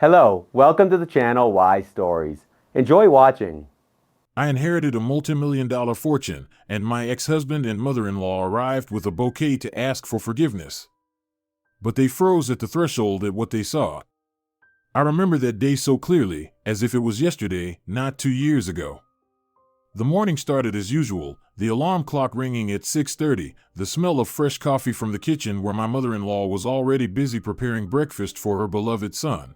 Hello, welcome to the channel Why Stories. Enjoy watching. I inherited a multi-million-dollar fortune, and my ex-husband and mother-in-law arrived with a bouquet to ask for forgiveness. But they froze at the threshold at what they saw. I remember that day so clearly, as if it was yesterday, not 2 years ago. The morning started as usual, the alarm clock ringing at 6:30, the smell of fresh coffee from the kitchen where my mother-in-law was already busy preparing breakfast for her beloved son.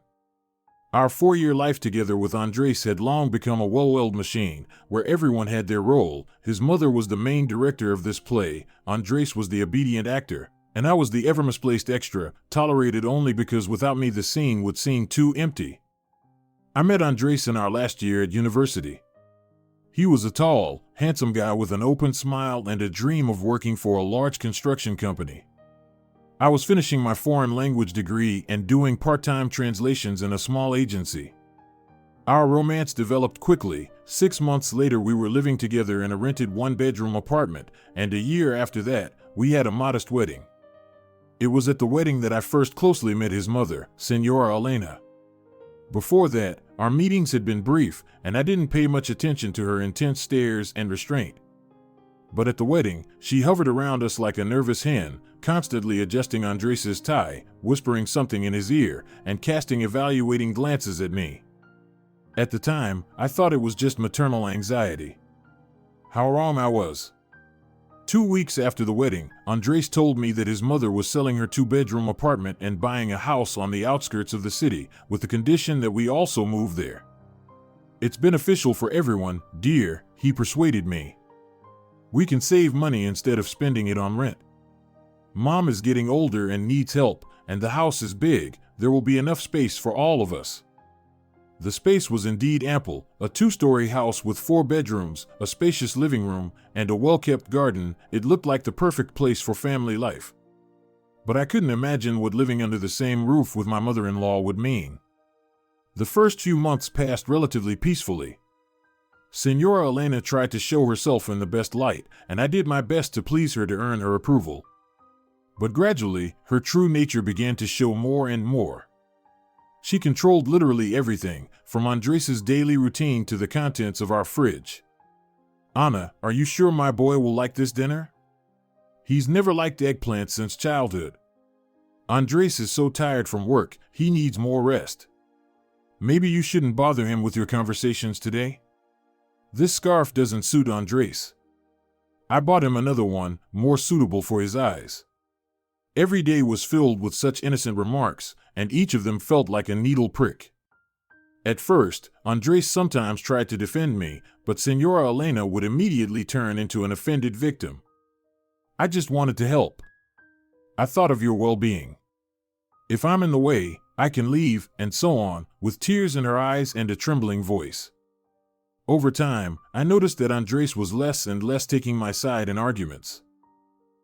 Our 4-year life together with Andres had long become a well-oiled machine, where everyone had their role. His mother was the main director of this play, Andres was the obedient actor, and I was the ever-misplaced extra, tolerated only because without me the scene would seem too empty. I met Andres in our last year at university. He was a tall, handsome guy with an open smile and a dream of working for a large construction company. I was finishing my foreign language degree and doing part-time translations in a small agency. Our romance developed quickly. 6 months later we were living together in a rented one-bedroom apartment, and a year after that, we had a modest wedding. It was at the wedding that I first closely met his mother, Senora Elena. Before that, our meetings had been brief, and I didn't pay much attention to her intense stares and restraint. But at the wedding, she hovered around us like a nervous hen, constantly adjusting Andres' tie, whispering something in his ear, and casting evaluating glances at me. At the time, I thought it was just maternal anxiety. How wrong I was. 2 weeks after the wedding, Andres told me that his mother was selling her 2-bedroom apartment and buying a house on the outskirts of the city, with the condition that we also move there. It's beneficial for everyone, dear, he persuaded me. We can save money instead of spending it on rent. Mom is getting older and needs help, and the house is big. There will be enough space for all of us. The space was indeed ample, a 2-story house with 4 bedrooms, a spacious living room, and a well-kept garden. It looked like the perfect place for family life. But I couldn't imagine what living under the same roof with my mother-in-law would mean. The first few months passed relatively peacefully. Senora Elena tried to show herself in the best light, and I did my best to please her to earn her approval. But gradually, her true nature began to show more and more. She controlled literally everything, from Andres' daily routine to the contents of our fridge. "Anna, are you sure my boy will like this dinner? He's never liked eggplant since childhood. Andres is so tired from work, he needs more rest. Maybe you shouldn't bother him with your conversations today? This scarf doesn't suit Andres." I bought him another one, more suitable for his eyes. Every day was filled with such innocent remarks, and each of them felt like a needle prick. At first, Andres sometimes tried to defend me, but Senora Elena would immediately turn into an offended victim. "I just wanted to help. I thought of your well-being. If I'm in the way, I can leave," and so on, with tears in her eyes and a trembling voice. Over time, I noticed that Andres was less and less taking my side in arguments.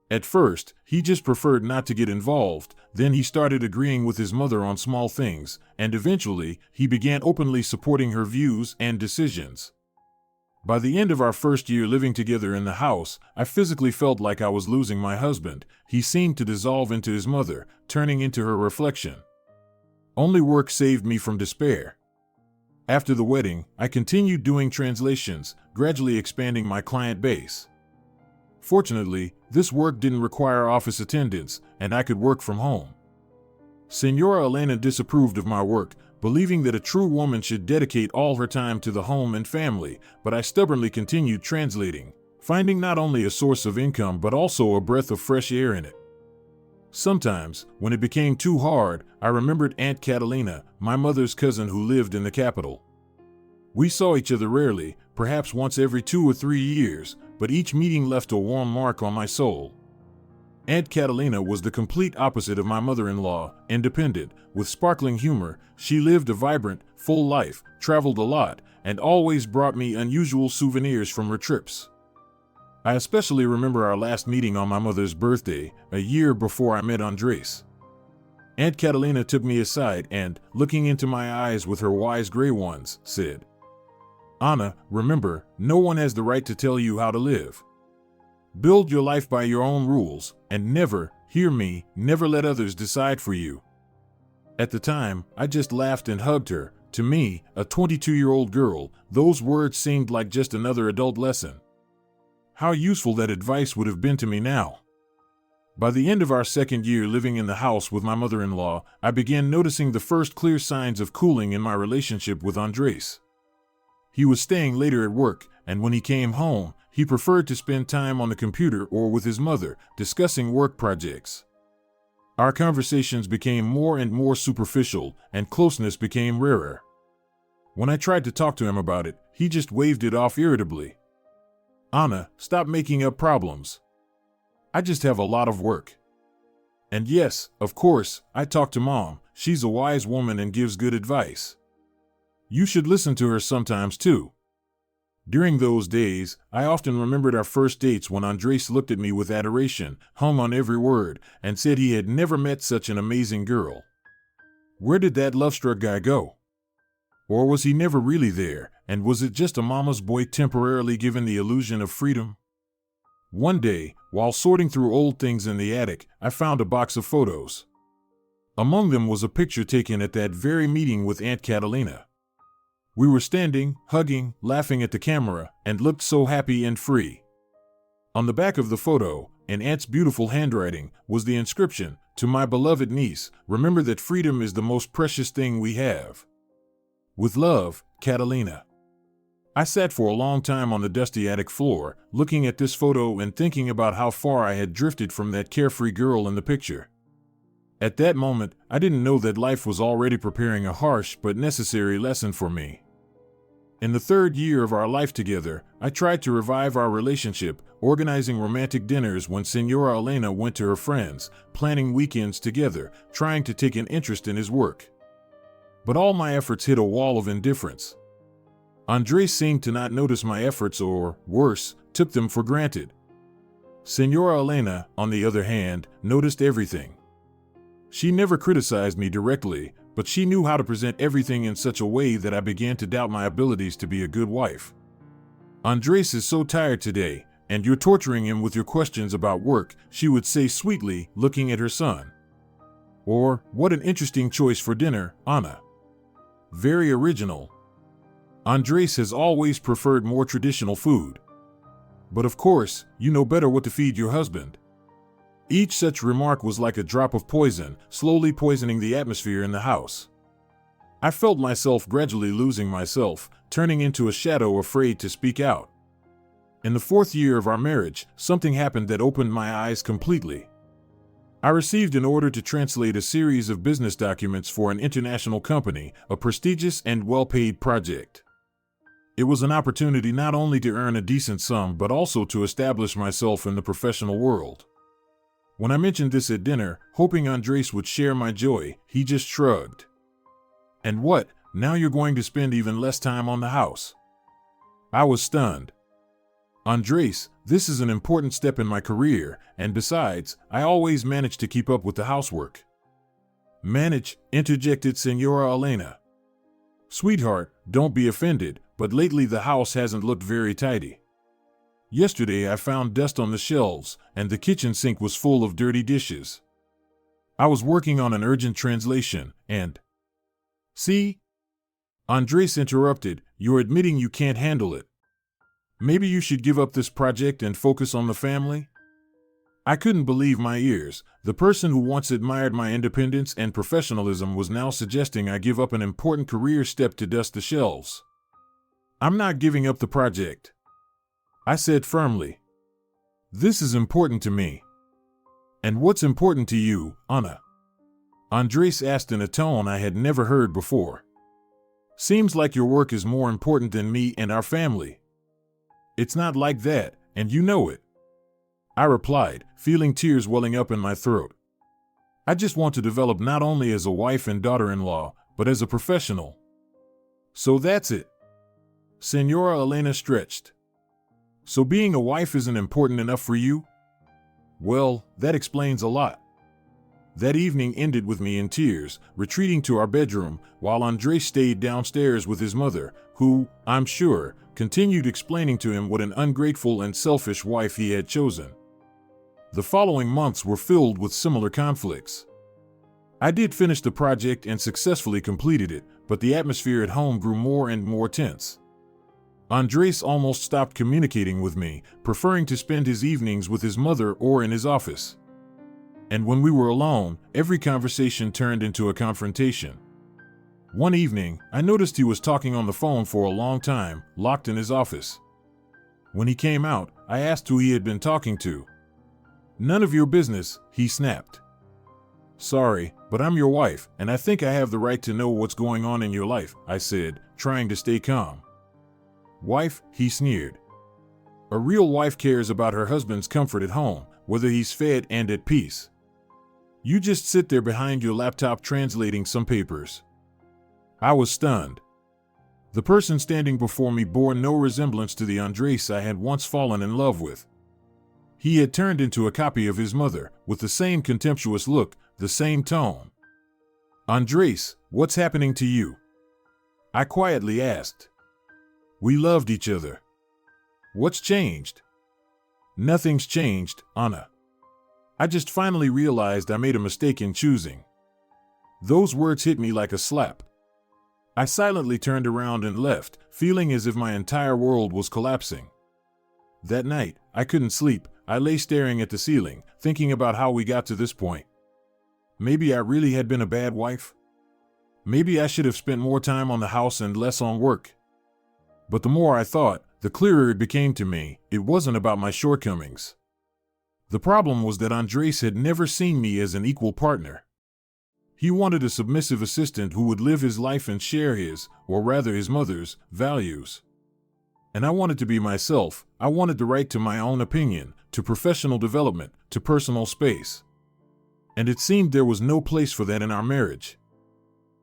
At first, he just preferred not to get involved, then he started agreeing with his mother on small things, and eventually, he began openly supporting her views and decisions. By the end of our first year living together in the house, I physically felt like I was losing my husband. He seemed to dissolve into his mother, turning into her reflection. Only work saved me from despair. After the wedding, I continued doing translations, gradually expanding my client base. Fortunately, this work didn't require office attendance, and I could work from home. Senora Elena disapproved of my work, believing that a true woman should dedicate all her time to the home and family, but I stubbornly continued translating, finding not only a source of income but also a breath of fresh air in it. Sometimes, when it became too hard, I remembered Aunt Catalina, my mother's cousin who lived in the capital. We saw each other rarely, perhaps once every 2 or 3 years, but each meeting left a warm mark on my soul. Aunt Catalina was the complete opposite of my mother-in-law, independent, with sparkling humor. She lived a vibrant, full life, traveled a lot, and always brought me unusual souvenirs from her trips. I especially remember our last meeting on my mother's birthday, a year before I met Andres. Aunt Catalina took me aside and, looking into my eyes with her wise gray ones, said, "Anna, remember, no one has the right to tell you how to live. Build your life by your own rules, and never, hear me, never let others decide for you." At the time, I just laughed and hugged her. To me, a 22-year-old girl, those words seemed like just another adult lesson. How useful that advice would have been to me now. By the end of our second year living in the house with my mother-in-law, I began noticing the first clear signs of cooling in my relationship with Andres. He was staying later at work, and when he came home, he preferred to spend time on the computer or with his mother, discussing work projects. Our conversations became more and more superficial, and closeness became rarer. When I tried to talk to him about it, he just waved it off irritably. "Anna, stop making up problems. I just have a lot of work." And yes, of course, I talked to Mom. She's a wise woman and gives good advice. You should listen to her sometimes too. During those days, I often remembered our first dates when Andres looked at me with adoration, hung on every word, and said he had never met such an amazing girl. Where did that love-struck guy go? Or was he never really there, and was it just a mama's boy temporarily given the illusion of freedom? One day, while sorting through old things in the attic, I found a box of photos. Among them was a picture taken at that very meeting with Aunt Catalina. We were standing, hugging, laughing at the camera, and looked so happy and free. On the back of the photo, in Aunt's beautiful handwriting, was the inscription, "To my beloved niece, remember that freedom is the most precious thing we have. With love, Catalina." I sat for a long time on the dusty attic floor, looking at this photo and thinking about how far I had drifted from that carefree girl in the picture. At that moment, I didn't know that life was already preparing a harsh but necessary lesson for me. In the third year of our life together, I tried to revive our relationship, organizing romantic dinners when Senora Elena went to her friends, planning weekends together, trying to take an interest in his work. But all my efforts hit a wall of indifference. Andres seemed to not notice my efforts or, worse, took them for granted. Senora Elena, on the other hand, noticed everything. She never criticized me directly, but she knew how to present everything in such a way that I began to doubt my abilities to be a good wife. "Andres is so tired today, and you're torturing him with your questions about work," she would say sweetly, looking at her son. Or, "What an interesting choice for dinner, Anna. Very original. Andres has always preferred more traditional food. But of course, you know better what to feed your husband." Each such remark was like a drop of poison, slowly poisoning the atmosphere in the house. I felt myself gradually losing myself, turning into a shadow afraid to speak out. In the fourth year of our marriage, something happened that opened my eyes completely. I received an order to translate a series of business documents for an international company, a prestigious and well-paid project. It was an opportunity not only to earn a decent sum but also to establish myself in the professional world. When I mentioned this at dinner, hoping Andres would share my joy, he just shrugged. "And what, now you're going to spend even less time on the house?" I was stunned. "Andres, this is an important step in my career, and besides, I always manage to keep up with the housework." "Manage?" interjected Senora Elena. "Sweetheart, don't be offended, but lately the house hasn't looked very tidy. Yesterday I found dust on the shelves, and the kitchen sink was full of dirty dishes. I was working on an urgent translation, and—" "See?" Andres interrupted, "You're admitting you can't handle it. Maybe you should give up this project and focus on the family?" I couldn't believe my ears. The person who once admired my independence and professionalism was now suggesting I give up an important career step to dust the shelves. "I'm not giving up the project," I said firmly. "This is important to me." "And what's important to you, Anna?" Andres asked in a tone I had never heard before. "Seems like your work is more important than me and our family." "It's not like that, and you know it," I replied, feeling tears welling up in my throat. "I just want to develop not only as a wife and daughter-in-law, but as a professional." "So that's it." Senora Elena stretched. "So being a wife isn't important enough for you?" Well, that explains a lot. That evening ended with me in tears, retreating to our bedroom, while Andres stayed downstairs with his mother, who, I'm sure, continued explaining to him what an ungrateful and selfish wife he had chosen. The following months were filled with similar conflicts. I did finish the project and successfully completed it, but the atmosphere at home grew more and more tense. Andres almost stopped communicating with me, preferring to spend his evenings with his mother or in his office. And when we were alone, every conversation turned into a confrontation. One evening, I noticed he was talking on the phone for a long time, locked in his office. When he came out, I asked who he had been talking to. "None of your business," he snapped. "Sorry, but I'm your wife, and I think I have the right to know what's going on in your life," I said, trying to stay calm. "Wife," he sneered. "A real wife cares about her husband's comfort at home, whether he's fed and at peace. You just sit there behind your laptop translating some papers." I was stunned. The person standing before me bore no resemblance to the Andres I had once fallen in love with. He had turned into a copy of his mother, with the same contemptuous look, the same tone. "Andres, what's happening to you?" I quietly asked. "We loved each other." "What's changed?" "Nothing's changed, Anna. I just finally realized I made a mistake in choosing." Those words hit me like a slap. I silently turned around and left, feeling as if my entire world was collapsing. That night, I couldn't sleep. I lay staring at the ceiling, thinking about how we got to this point. Maybe I really had been a bad wife. Maybe I should have spent more time on the house and less on work. But the more I thought, the clearer it became to me, it wasn't about my shortcomings. The problem was that Andres had never seen me as an equal partner. He wanted a submissive assistant who would live his life and share his, or rather his mother's, values. And I wanted to be myself. I wanted the right to my own opinion, to professional development, to personal space. And it seemed there was no place for that in our marriage.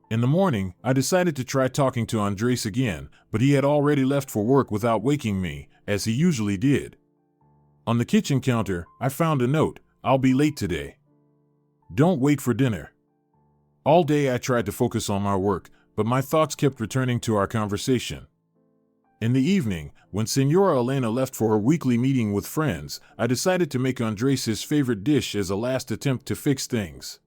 In the morning, I decided to try talking to Andres again, but he had already left for work without waking me, as he usually did. On the kitchen counter, I found a note: "I'll be late today. Don't wait for dinner." All day I tried to focus on my work, but my thoughts kept returning to our conversation. In the evening, when Senora Elena left for her weekly meeting with friends, I decided to make Andres his favorite dish as a last attempt to fix things.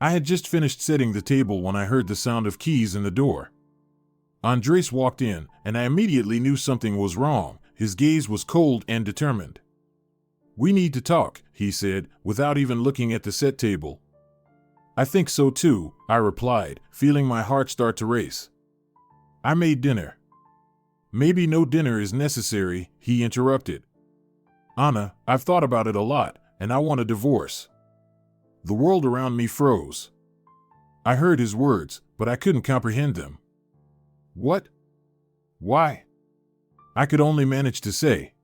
I had just finished setting the table when I heard the sound of keys in the door. Andres walked in, and I immediately knew something was wrong. His gaze was cold and determined. "We need to talk," he said, without even looking at the set table. "I think so too," I replied, feeling my heart start to race. "I made dinner." "Maybe no dinner is necessary," he interrupted. "Anna, I've thought about it a lot, and I want a divorce." The world around me froze. I heard his words, but I couldn't comprehend them. "What? Why?" I could only manage to say.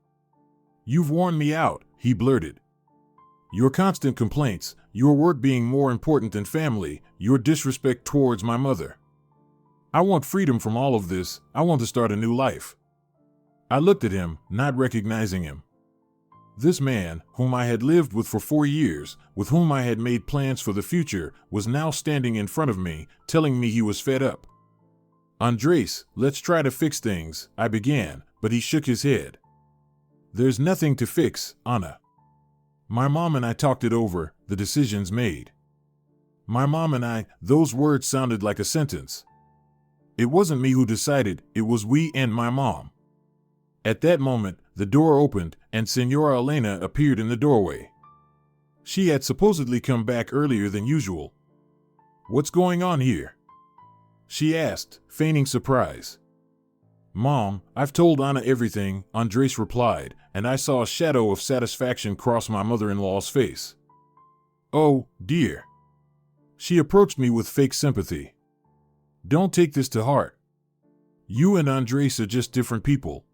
"You've worn me out," he blurted. "Your constant complaints, your work being more important than family, your disrespect towards my mother. I want freedom from all of this. I want to start a new life." I looked at him, not recognizing him. This man, whom I had lived with for 4 years, with whom I had made plans for the future, was now standing in front of me, telling me he was fed up. "Andres, let's try to fix things," I began, but he shook his head. "There's nothing to fix, Anna. My mom and I talked it over, the decision's made." My mom and I, those words sounded like a sentence. It wasn't me who decided, it was we and my mom. At that moment, the door opened, and Senora Elena appeared in the doorway. She had supposedly come back earlier than usual. "What's going on here?" she asked, feigning surprise. "Mom, I've told Anna everything," Andres replied, and I saw a shadow of satisfaction cross my mother-in-law's face. "Oh, dear." She approached me with fake sympathy. "Don't take this to heart. You and Andres are just different people.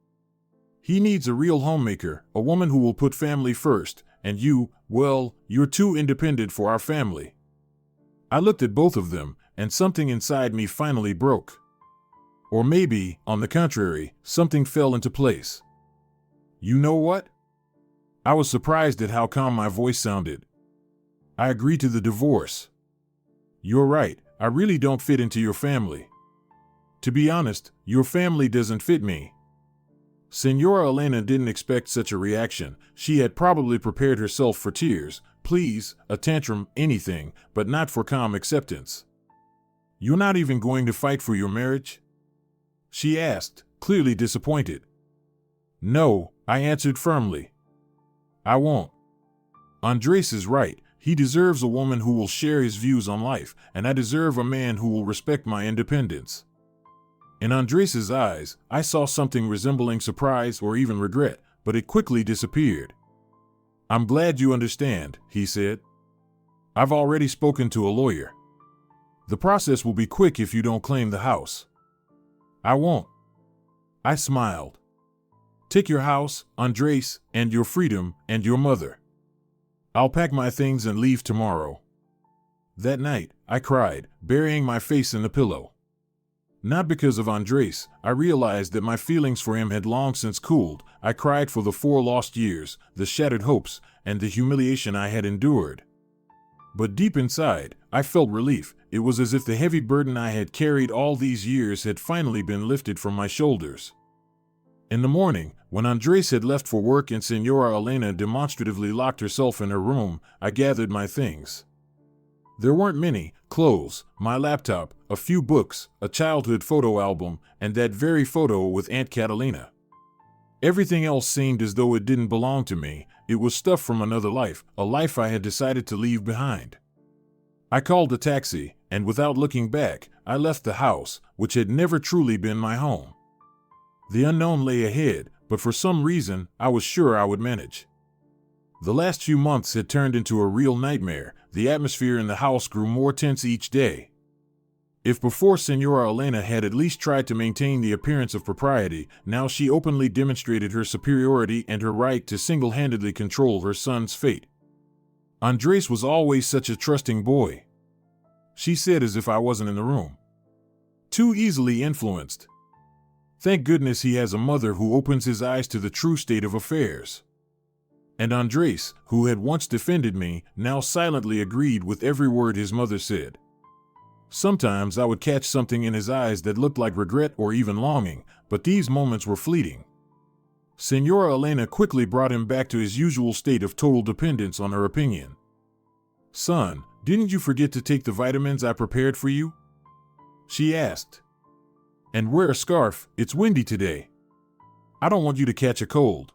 He needs a real homemaker, a woman who will put family first, and you, well, you're too independent for our family." I looked at both of them, and something inside me finally broke. Or maybe, on the contrary, something fell into place. "You know what?" I was surprised at how calm my voice sounded. "I agree to the divorce. You're right, I really don't fit into your family. To be honest, your family doesn't fit me." Senora Elena didn't expect such a reaction. She had probably prepared herself for tears, please, a tantrum, anything, but not for calm acceptance. You're not even going to fight for your marriage? She asked, clearly disappointed. No, I answered firmly. I won't. Andres is right. He deserves a woman who will share his views on life, and I deserve a man who will respect my independence. In Andres's eyes, I saw something resembling surprise or even regret, but it quickly disappeared. I'm glad you understand, he said. I've already spoken to a lawyer. The process will be quick if you don't claim the house. I won't. I smiled. Take your house, Andres, and your freedom, and your mother. I'll pack my things and leave tomorrow. That night, I cried, burying my face in the pillow. Not because of Andres. I realized that my feelings for him had long since cooled. I cried for the 4 lost years, the shattered hopes, and the humiliation I had endured. But deep inside, I felt relief. It was as if the heavy burden I had carried all these years had finally been lifted from my shoulders. In the morning, when Andres had left for work and Senora Elena demonstratively locked herself in her room, I gathered my things. There weren't many: clothes, my laptop, a few books, a childhood photo album, and that very photo with Aunt Catalina. Everything else seemed as though it didn't belong to me. It was stuff from another life, a life I had decided to leave behind. I called a taxi, and without looking back, I left the house, which had never truly been my home. The unknown lay ahead, but for some reason, I was sure I would manage. The last few months had turned into a real nightmare. The atmosphere in the house grew more tense each day. If before Senora Elena had at least tried to maintain the appearance of propriety, now she openly demonstrated her superiority and her right to single-handedly control her son's fate. Andres was always such a trusting boy, she said as if I wasn't in the room. Too easily influenced. Thank goodness he has a mother who opens his eyes to the true state of affairs. And Andres, who had once defended me, now silently agreed with every word his mother said. Sometimes I would catch something in his eyes that looked like regret or even longing, but these moments were fleeting. Senora Elena quickly brought him back to his usual state of total dependence on her opinion. Son, didn't you forget to take the vitamins I prepared for you? She asked. And wear a scarf, it's windy today. I don't want you to catch a cold.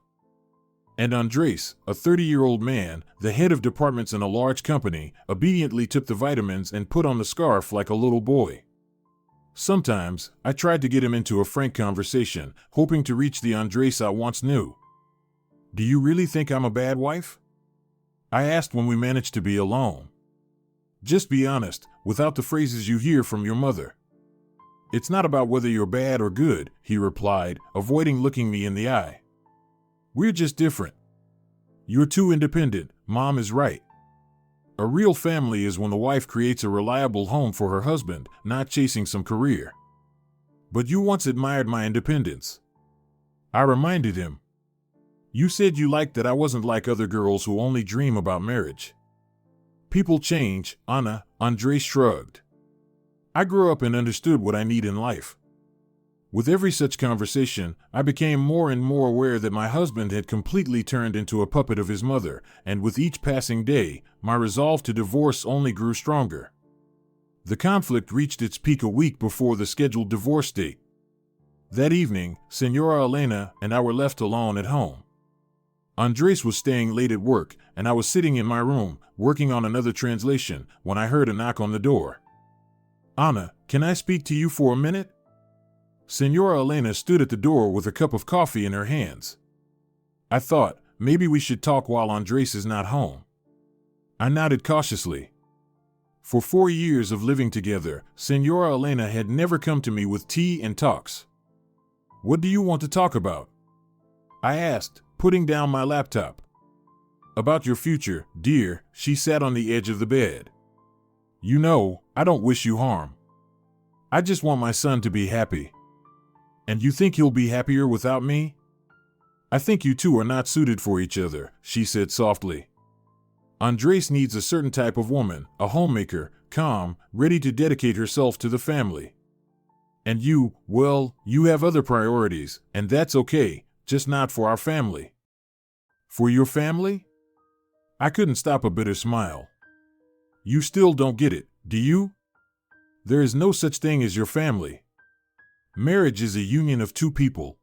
And Andres, a 30-year-old man, the head of departments in a large company, obediently took the vitamins and put on the scarf like a little boy. Sometimes, I tried to get him into a frank conversation, hoping to reach the Andres I once knew. Do you really think I'm a bad wife? I asked when we managed to be alone. Just be honest, without the phrases you hear from your mother. It's not about whether you're bad or good, he replied, avoiding looking me in the eye. We're just different. You're too independent, Mom is right. A real family is when the wife creates a reliable home for her husband, not chasing some career. But you once admired my independence. I reminded him. You said you liked that I wasn't like other girls who only dream about marriage. People change, Anna, Andres shrugged. I grew up and understood what I need in life. With every such conversation, I became more and more aware that my husband had completely turned into a puppet of his mother, and with each passing day, my resolve to divorce only grew stronger. The conflict reached its peak a week before the scheduled divorce date. That evening, Senora Elena and I were left alone at home. Andres was staying late at work, and I was sitting in my room, working on another translation, when I heard a knock on the door. Anna, can I speak to you for a minute? Senora Elena stood at the door with a cup of coffee in her hands. I thought, maybe we should talk while Andres is not home. I nodded cautiously. For 4 years of living together, Senora Elena had never come to me with tea and talks. What do you want to talk about? I asked, putting down my laptop. About your future, dear, she sat on the edge of the bed. You know, I don't wish you harm. I just want my son to be happy. And you think he'll be happier without me? I think you two are not suited for each other, she said softly. Andres needs a certain type of woman, a homemaker, calm, ready to dedicate herself to the family. And you, well, you have other priorities, and that's okay, just not for our family. For your family? I couldn't stop a bitter smile. You still don't get it, do you? There is no such thing as your family. Marriage is a union of two people.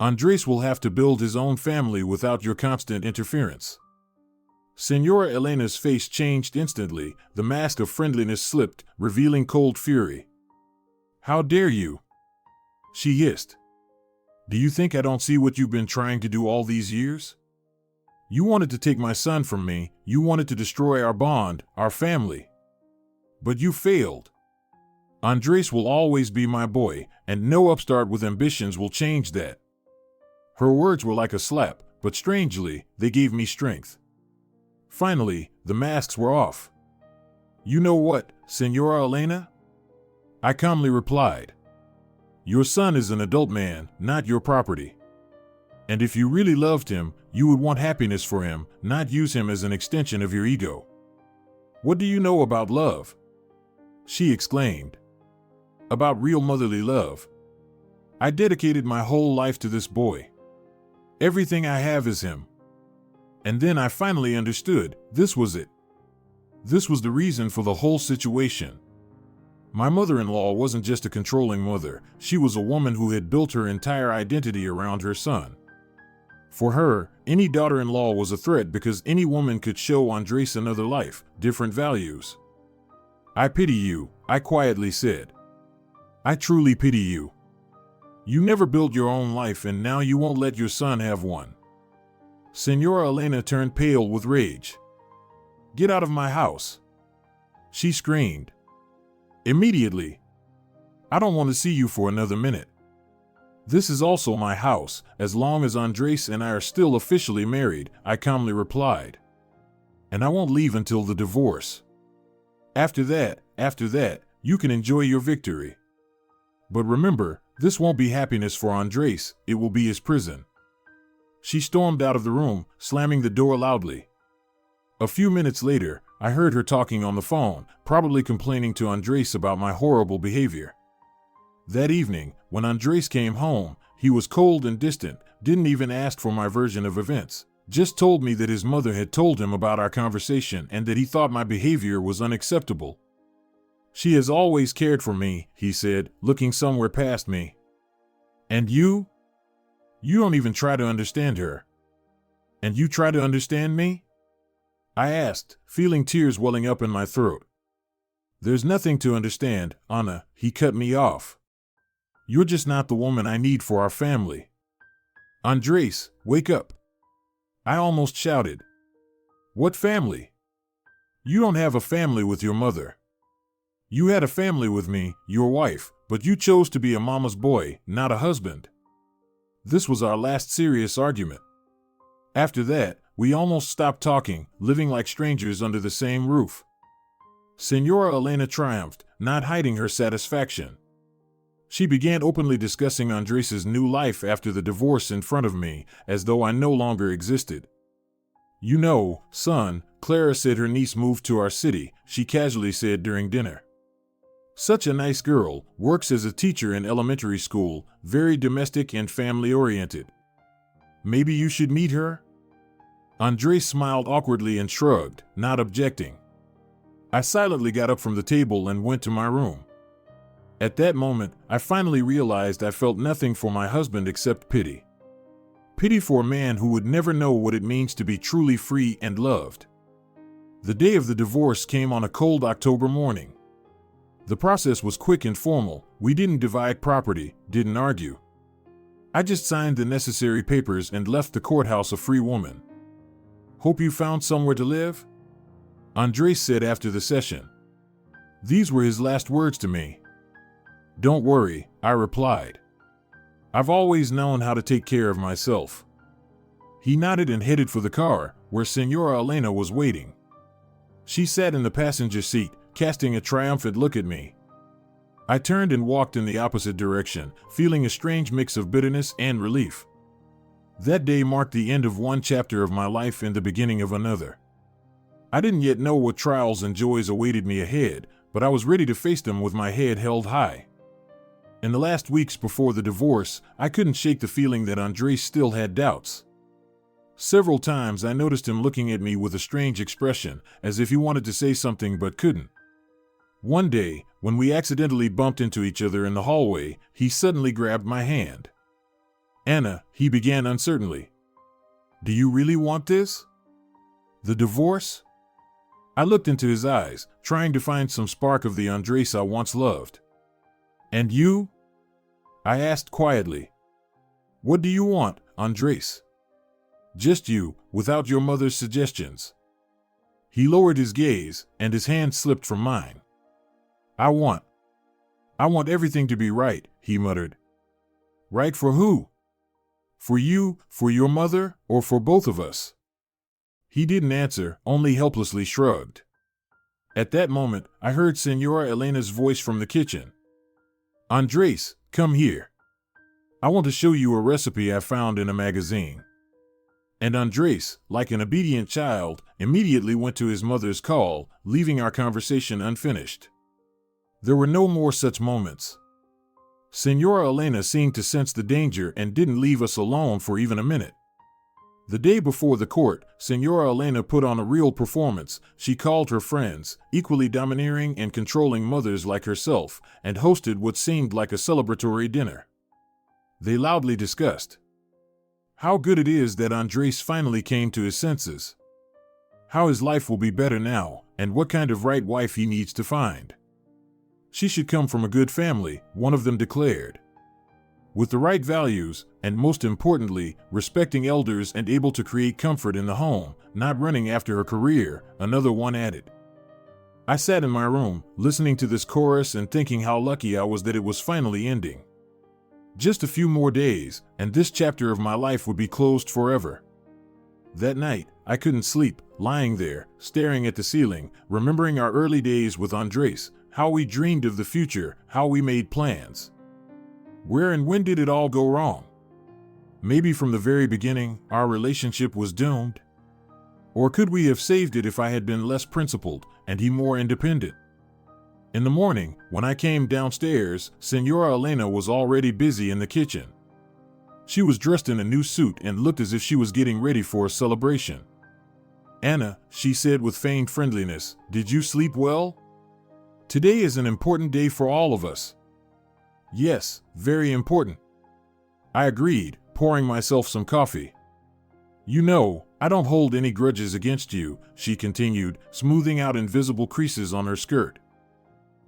Andres will have to build his own family without your constant interference. Senora Elena's face changed instantly. The mask of friendliness slipped, revealing cold fury. How dare you? She hissed. Do you think I don't see what you've been trying to do all these years? You wanted to take my son from me. You wanted to destroy our bond, our family. But you failed. Andres will always be my boy, and no upstart with ambitions will change that. Her words were like a slap, but strangely, they gave me strength. Finally, the masks were off. You know what, Senora Elena? I calmly replied. Your son is an adult man, not your property. And if you really loved him, you would want happiness for him, not use him as an extension of your ego. What do you know about love? She exclaimed. About real motherly love. I dedicated my whole life to this boy. Everything I have is him. And then I finally understood, this was it. This was the reason for the whole situation. My mother-in-law wasn't just a controlling mother, she was a woman who had built her entire identity around her son. For her, any daughter-in-law was a threat because any woman could show Andres another life, different values. I pity you, I quietly said. I truly pity you. You never built your own life and now you won't let your son have one. Senora Elena turned pale with rage. Get out of my house. She screamed. Immediately. I don't want to see you for another minute. This is also my house, as long as Andres and I are still officially married, I calmly replied. And I won't leave until the divorce. After that, you can enjoy your victory. But remember, this won't be happiness for Andres, it will be his prison. She stormed out of the room, slamming the door loudly. A few minutes later, I heard her talking on the phone, probably complaining to Andres about my horrible behavior. That evening, when Andres came home, he was cold and distant, didn't even ask for my version of events, just told me that his mother had told him about our conversation and that he thought my behavior was unacceptable. She has always cared for me, he said, looking somewhere past me. And you? You don't even try to understand her. And you try to understand me? I asked, feeling tears welling up in my throat. There's nothing to understand, Anna, he cut me off. You're just not the woman I need for our family. Andres, wake up. I almost shouted. What family? You don't have a family with your mother. You had a family with me, your wife, but you chose to be a mama's boy, not a husband. This was our last serious argument. After that, we almost stopped talking, living like strangers under the same roof. Senora Elena triumphed, not hiding her satisfaction. She began openly discussing Andres' new life after the divorce in front of me, as though I no longer existed. You know, son, Clara said her niece moved to our city, she casually said during dinner. Such a nice girl, works as a teacher in elementary school, very domestic and family-oriented. Maybe you should meet her? Andres smiled awkwardly and shrugged, not objecting. I silently got up from the table and went to my room. At that moment, I finally realized I felt nothing for my husband except pity. Pity for a man who would never know what it means to be truly free and loved. The day of the divorce came on a cold October morning. The process was quick and formal. We didn't divide property, didn't argue. I just signed the necessary papers and left the courthouse a free woman. Hope you found somewhere to live? Andres said after the session. These were his last words to me. Don't worry, I replied. I've always known how to take care of myself. He nodded and headed for the car, where Senora Elena was waiting. She sat in the passenger seat, casting a triumphant look at me. I turned and walked in the opposite direction, feeling a strange mix of bitterness and relief. That day marked the end of one chapter of my life and the beginning of another. I didn't yet know what trials and joys awaited me ahead, but I was ready to face them with my head held high. In the last weeks before the divorce, I couldn't shake the feeling that Andres still had doubts. Several times I noticed him looking at me with a strange expression, as if he wanted to say something but couldn't. One day, when we accidentally bumped into each other in the hallway, he suddenly grabbed my hand. "Anna," he began uncertainly. "Do you really want this? The divorce?" I looked into his eyes, trying to find some spark of the Andres I once loved. "And you?" I asked quietly. "What do you want, Andres?" "Just you, without your mother's suggestions." He lowered his gaze, and his hand slipped from mine. I want everything to be right," he muttered. "Right for who? For you, for your mother, or for both of us?" He didn't answer, only helplessly shrugged. At that moment, I heard Senora Elena's voice from the kitchen. "Andres, come here. I want to show you a recipe I found in a magazine." And Andres, like an obedient child, immediately went to his mother's call, leaving our conversation unfinished. There were no more such moments. Senora Elena seemed to sense the danger and didn't leave us alone for even a minute. The day before the court, Senora Elena put on a real performance. She called her friends, equally domineering and controlling mothers like herself, and hosted what seemed like a celebratory dinner. They loudly discussed how good it is that Andres finally came to his senses, how his life will be better now, and what kind of right wife he needs to find. She should come from a good family, one of them declared, with the right values, and most importantly, respecting elders and able to create comfort in the home, not running after her career, another one added. I sat in my room, listening to this chorus and thinking how lucky I was that it was finally ending. Just a few more days, and this chapter of my life would be closed forever. That night, I couldn't sleep, lying there, staring at the ceiling, remembering our early days with Andres, how we dreamed of the future, how we made plans. Where and when did it all go wrong? Maybe from the very beginning, our relationship was doomed? Or could we have saved it if I had been less principled, and he more independent? In the morning, when I came downstairs, Senora Elena was already busy in the kitchen. She was dressed in a new suit and looked as if she was getting ready for a celebration. "Anna," she said with feigned friendliness, "did you sleep well? Today is an important day for all of us." "Yes, very important," I agreed, pouring myself some coffee. "You know, I don't hold any grudges against you," she continued, smoothing out invisible creases on her skirt.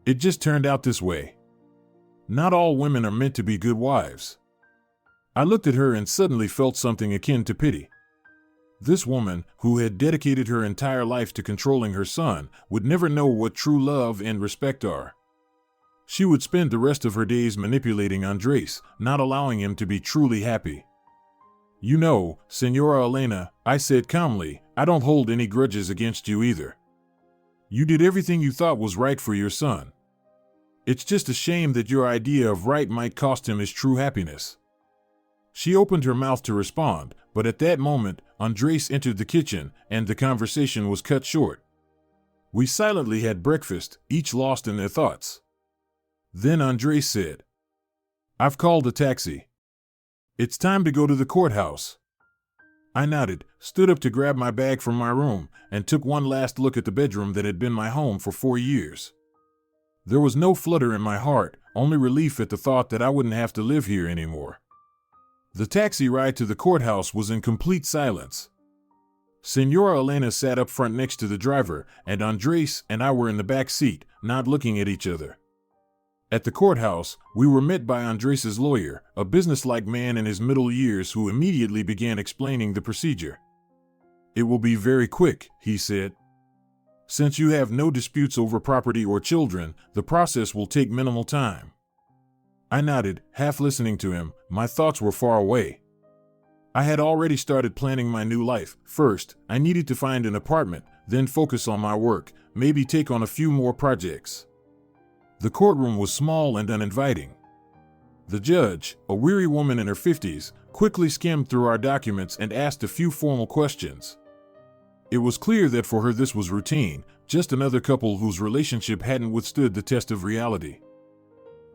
"It just turned out this way. Not all women are meant to be good wives." I looked at her and suddenly felt something akin to pity. This woman, who had dedicated her entire life to controlling her son, would never know what true love and respect are. She would spend the rest of her days manipulating Andres, not allowing him to be truly happy. "You know, Senora Elena," I said calmly, "I don't hold any grudges against you either. You did everything you thought was right for your son. It's just a shame that your idea of right might cost him his true happiness." She opened her mouth to respond, but at that moment, Andres entered the kitchen, and the conversation was cut short. We silently had breakfast, each lost in their thoughts. Then Andres said, "I've called a taxi. It's time to go to the courthouse." I nodded, stood up to grab my bag from my room, and took one last look at the bedroom that had been my home for 4 years. There was no flutter in my heart, only relief at the thought that I wouldn't have to live here anymore. The taxi ride to the courthouse was in complete silence. Senora Elena sat up front next to the driver, and Andres and I were in the back seat, not looking at each other. At the courthouse, we were met by Andres's lawyer, a businesslike man in his middle years who immediately began explaining the procedure. "It will be very quick," he said. "Since you have no disputes over property or children, the process will take minimal time." I nodded, half listening to him. My thoughts were far away. I had already started planning my new life. First, I needed to find an apartment, then focus on my work, maybe take on a few more projects. The courtroom was small and uninviting. The judge, a weary woman in her 50s, quickly skimmed through our documents and asked a few formal questions. It was clear that for her this was routine, just another couple whose relationship hadn't withstood the test of reality.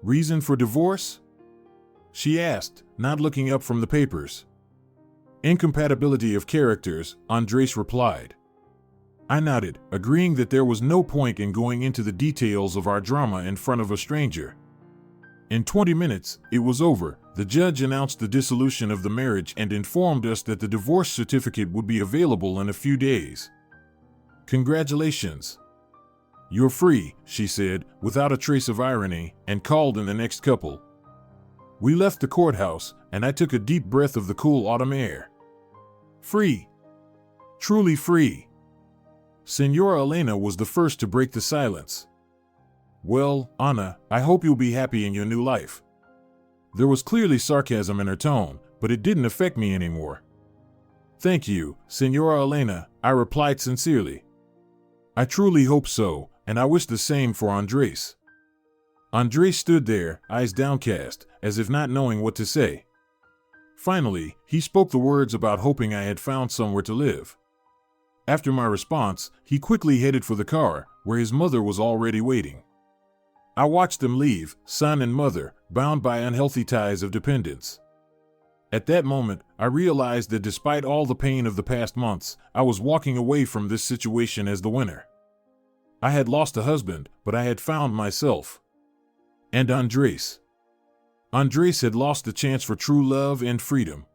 "Reason for divorce?" she asked, not looking up from the papers. Incompatibility of characters, Andres replied. I nodded, agreeing that there was no point in going into the details of our drama in front of a stranger. In 20 minutes, it was over. The judge announced the dissolution of the marriage and informed us that the divorce certificate would be available in a few days. Congratulations. You're free, she said, without a trace of irony, and called in the next couple. We left the courthouse, and I took a deep breath of the cool autumn air. Free. Truly free. Senora Elena was the first to break the silence. Well, Anna, I hope you'll be happy in your new life. There was clearly sarcasm in her tone, but it didn't affect me anymore. Thank you, Senora Elena, I replied sincerely. I truly hope so, and I wish the same for Andres. Andres stood there, eyes downcast, as if not knowing what to say. Finally, he spoke the words about hoping I had found somewhere to live. After my response, he quickly headed for the car, where his mother was already waiting. I watched them leave, son and mother, bound by unhealthy ties of dependence. At that moment, I realized that despite all the pain of the past months, I was walking away from this situation as the winner. I had lost a husband, but I had found myself. And Andres. Andres had lost the chance for true love and freedom.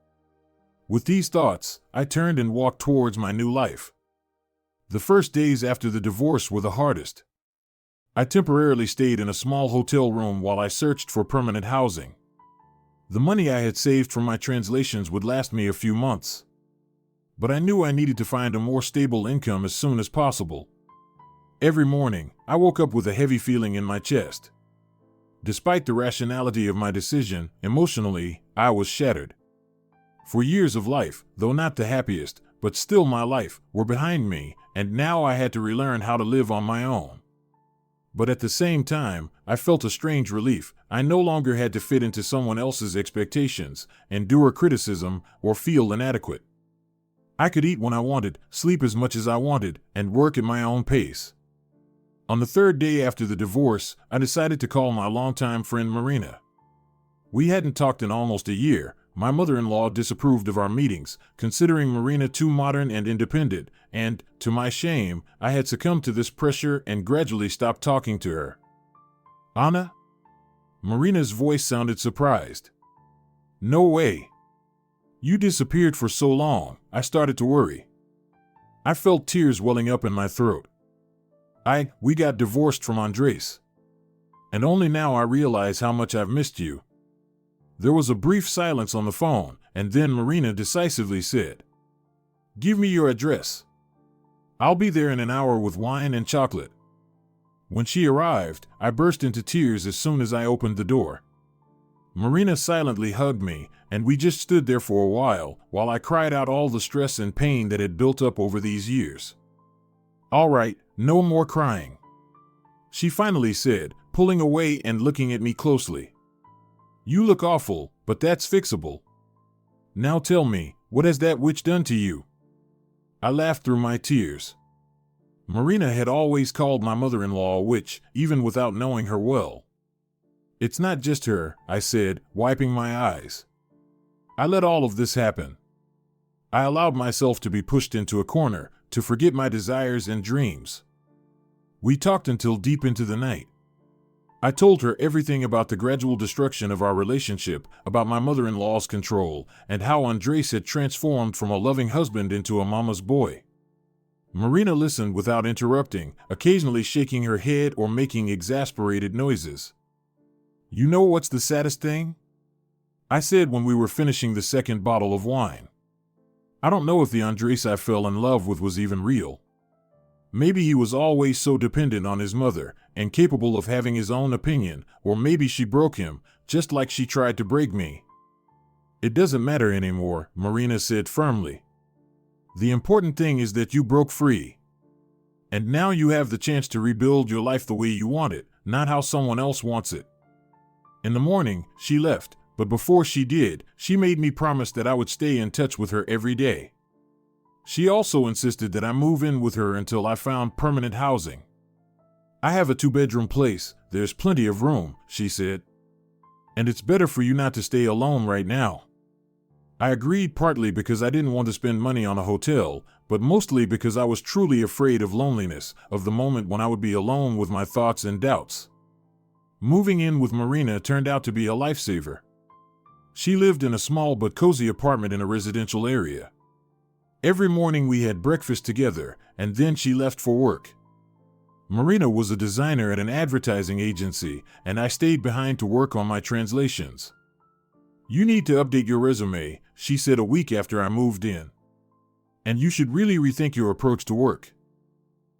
With these thoughts, I turned and walked towards my new life. The first days after the divorce were the hardest. I temporarily stayed in a small hotel room while I searched for permanent housing. The money I had saved from my translations would last me a few months. But I knew I needed to find a more stable income as soon as possible. Every morning, I woke up with a heavy feeling in my chest. Despite the rationality of my decision, emotionally, I was shattered. For years of life, though not the happiest, but still my life, were behind me, and now I had to relearn how to live on my own. But at the same time, I felt a strange relief. I no longer had to fit into someone else's expectations, endure criticism, or feel inadequate. I could eat when I wanted, sleep as much as I wanted, and work at my own pace. On the third day after the divorce, I decided to call my longtime friend Marina. We hadn't talked in almost a year. My mother-in-law disapproved of our meetings, considering Marina too modern and independent, and, to my shame, I had succumbed to this pressure and gradually stopped talking to her. Anna? Marina's voice sounded surprised. No way. You disappeared for so long, I started to worry. I felt tears welling up in my throat. We got divorced from Andres. And only now I realize how much I've missed you. There was a brief silence on the phone, and then Marina decisively said, Give me your address. I'll be there in an hour with wine and chocolate. When she arrived, I burst into tears as soon as I opened the door. Marina silently hugged me, and we just stood there for a while I cried out all the stress and pain that had built up over these years. All right, no more crying, she finally said, pulling away and looking at me closely. You look awful, but that's fixable. Now tell me, what has that witch done to you? I laughed through my tears. Marina had always called my mother-in-law a witch, even without knowing her well. It's not just her, I said, wiping my eyes. I let all of this happen. I allowed myself to be pushed into a corner, to forget my desires and dreams. We talked until deep into the night. I told her everything about the gradual destruction of our relationship, about my mother-in-law's control, and how Andres had transformed from a loving husband into a mama's boy. Marina listened without interrupting, occasionally shaking her head or making exasperated noises. You know what's the saddest thing? I said when we were finishing the second bottle of wine. I don't know if the Andres I fell in love with was even real. Maybe he was always so dependent on his mother, and capable of having his own opinion, or maybe she broke him, just like she tried to break me. It doesn't matter anymore, Marina said firmly. The important thing is that you broke free. And now you have the chance to rebuild your life the way you want it, not how someone else wants it. In the morning, she left, but before she did, she made me promise that I would stay in touch with her every day. She also insisted that I move in with her until I found permanent housing. I have a 2-bedroom place, there's plenty of room, she said. And it's better for you not to stay alone right now. I agreed partly because I didn't want to spend money on a hotel, but mostly because I was truly afraid of loneliness, of the moment when I would be alone with my thoughts and doubts. Moving in with Marina turned out to be a lifesaver. She lived in a small but cozy apartment in a residential area. Every morning we had breakfast together, and then she left for work. Marina was a designer at an advertising agency, and I stayed behind to work on my translations. "You need to update your resume," she said a week after I moved in. "And you should really rethink your approach to work.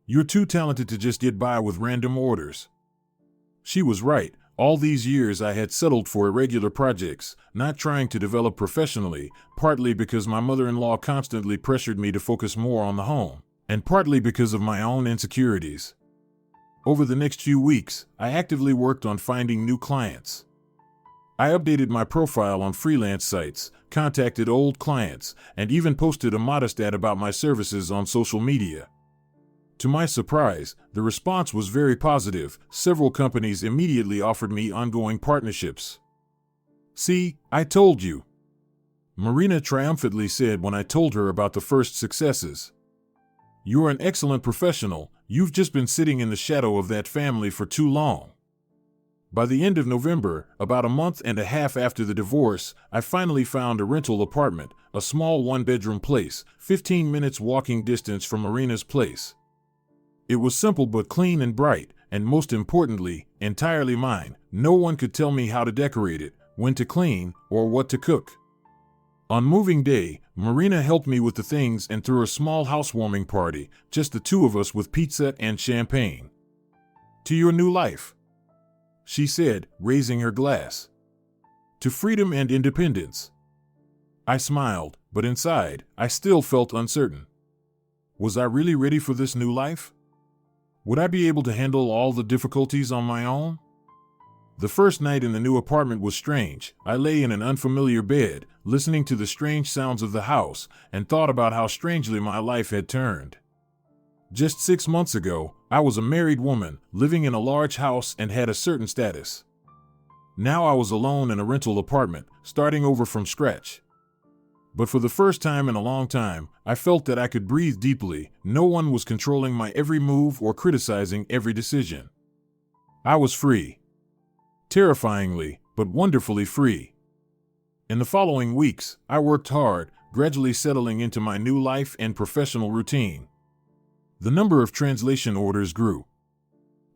You're too talented to just get by with random orders." She was right. All these years I had settled for irregular projects, not trying to develop professionally, partly because my mother-in-law constantly pressured me to focus more on the home, and partly because of my own insecurities. Over the next few weeks, I actively worked on finding new clients. I updated my profile on freelance sites, contacted old clients, and even posted a modest ad about my services on social media. To my surprise, the response was very positive. Several companies immediately offered me ongoing partnerships. "See, I told you," Marina triumphantly said when I told her about the first successes. "You're an excellent professional. You've just been sitting in the shadow of that family for too long." By the end of November, about a month and a half after the divorce, I finally found a rental apartment, a small one-bedroom place, 15 minutes walking distance from Marina's place. It was simple but clean and bright, and most importantly, entirely mine. No one could tell me how to decorate it, when to clean, or what to cook. On moving day, Marina helped me with the things and threw a small housewarming party, just the two of us with pizza and champagne. "To your new life," she said, raising her glass. "To freedom and independence." I smiled, but inside, I still felt uncertain. Was I really ready for this new life? Would I be able to handle all the difficulties on my own? The first night in the new apartment was strange. I lay in an unfamiliar bed, listening to the strange sounds of the house, and thought about how strangely my life had turned. Just 6 months ago, I was a married woman, living in a large house and had a certain status. Now I was alone in a rental apartment, starting over from scratch. But for the first time in a long time, I felt that I could breathe deeply. No one was controlling my every move or criticizing every decision. I was free. Terrifyingly, but wonderfully free. In the following weeks, I worked hard, gradually settling into my new life and professional routine. The number of translation orders grew.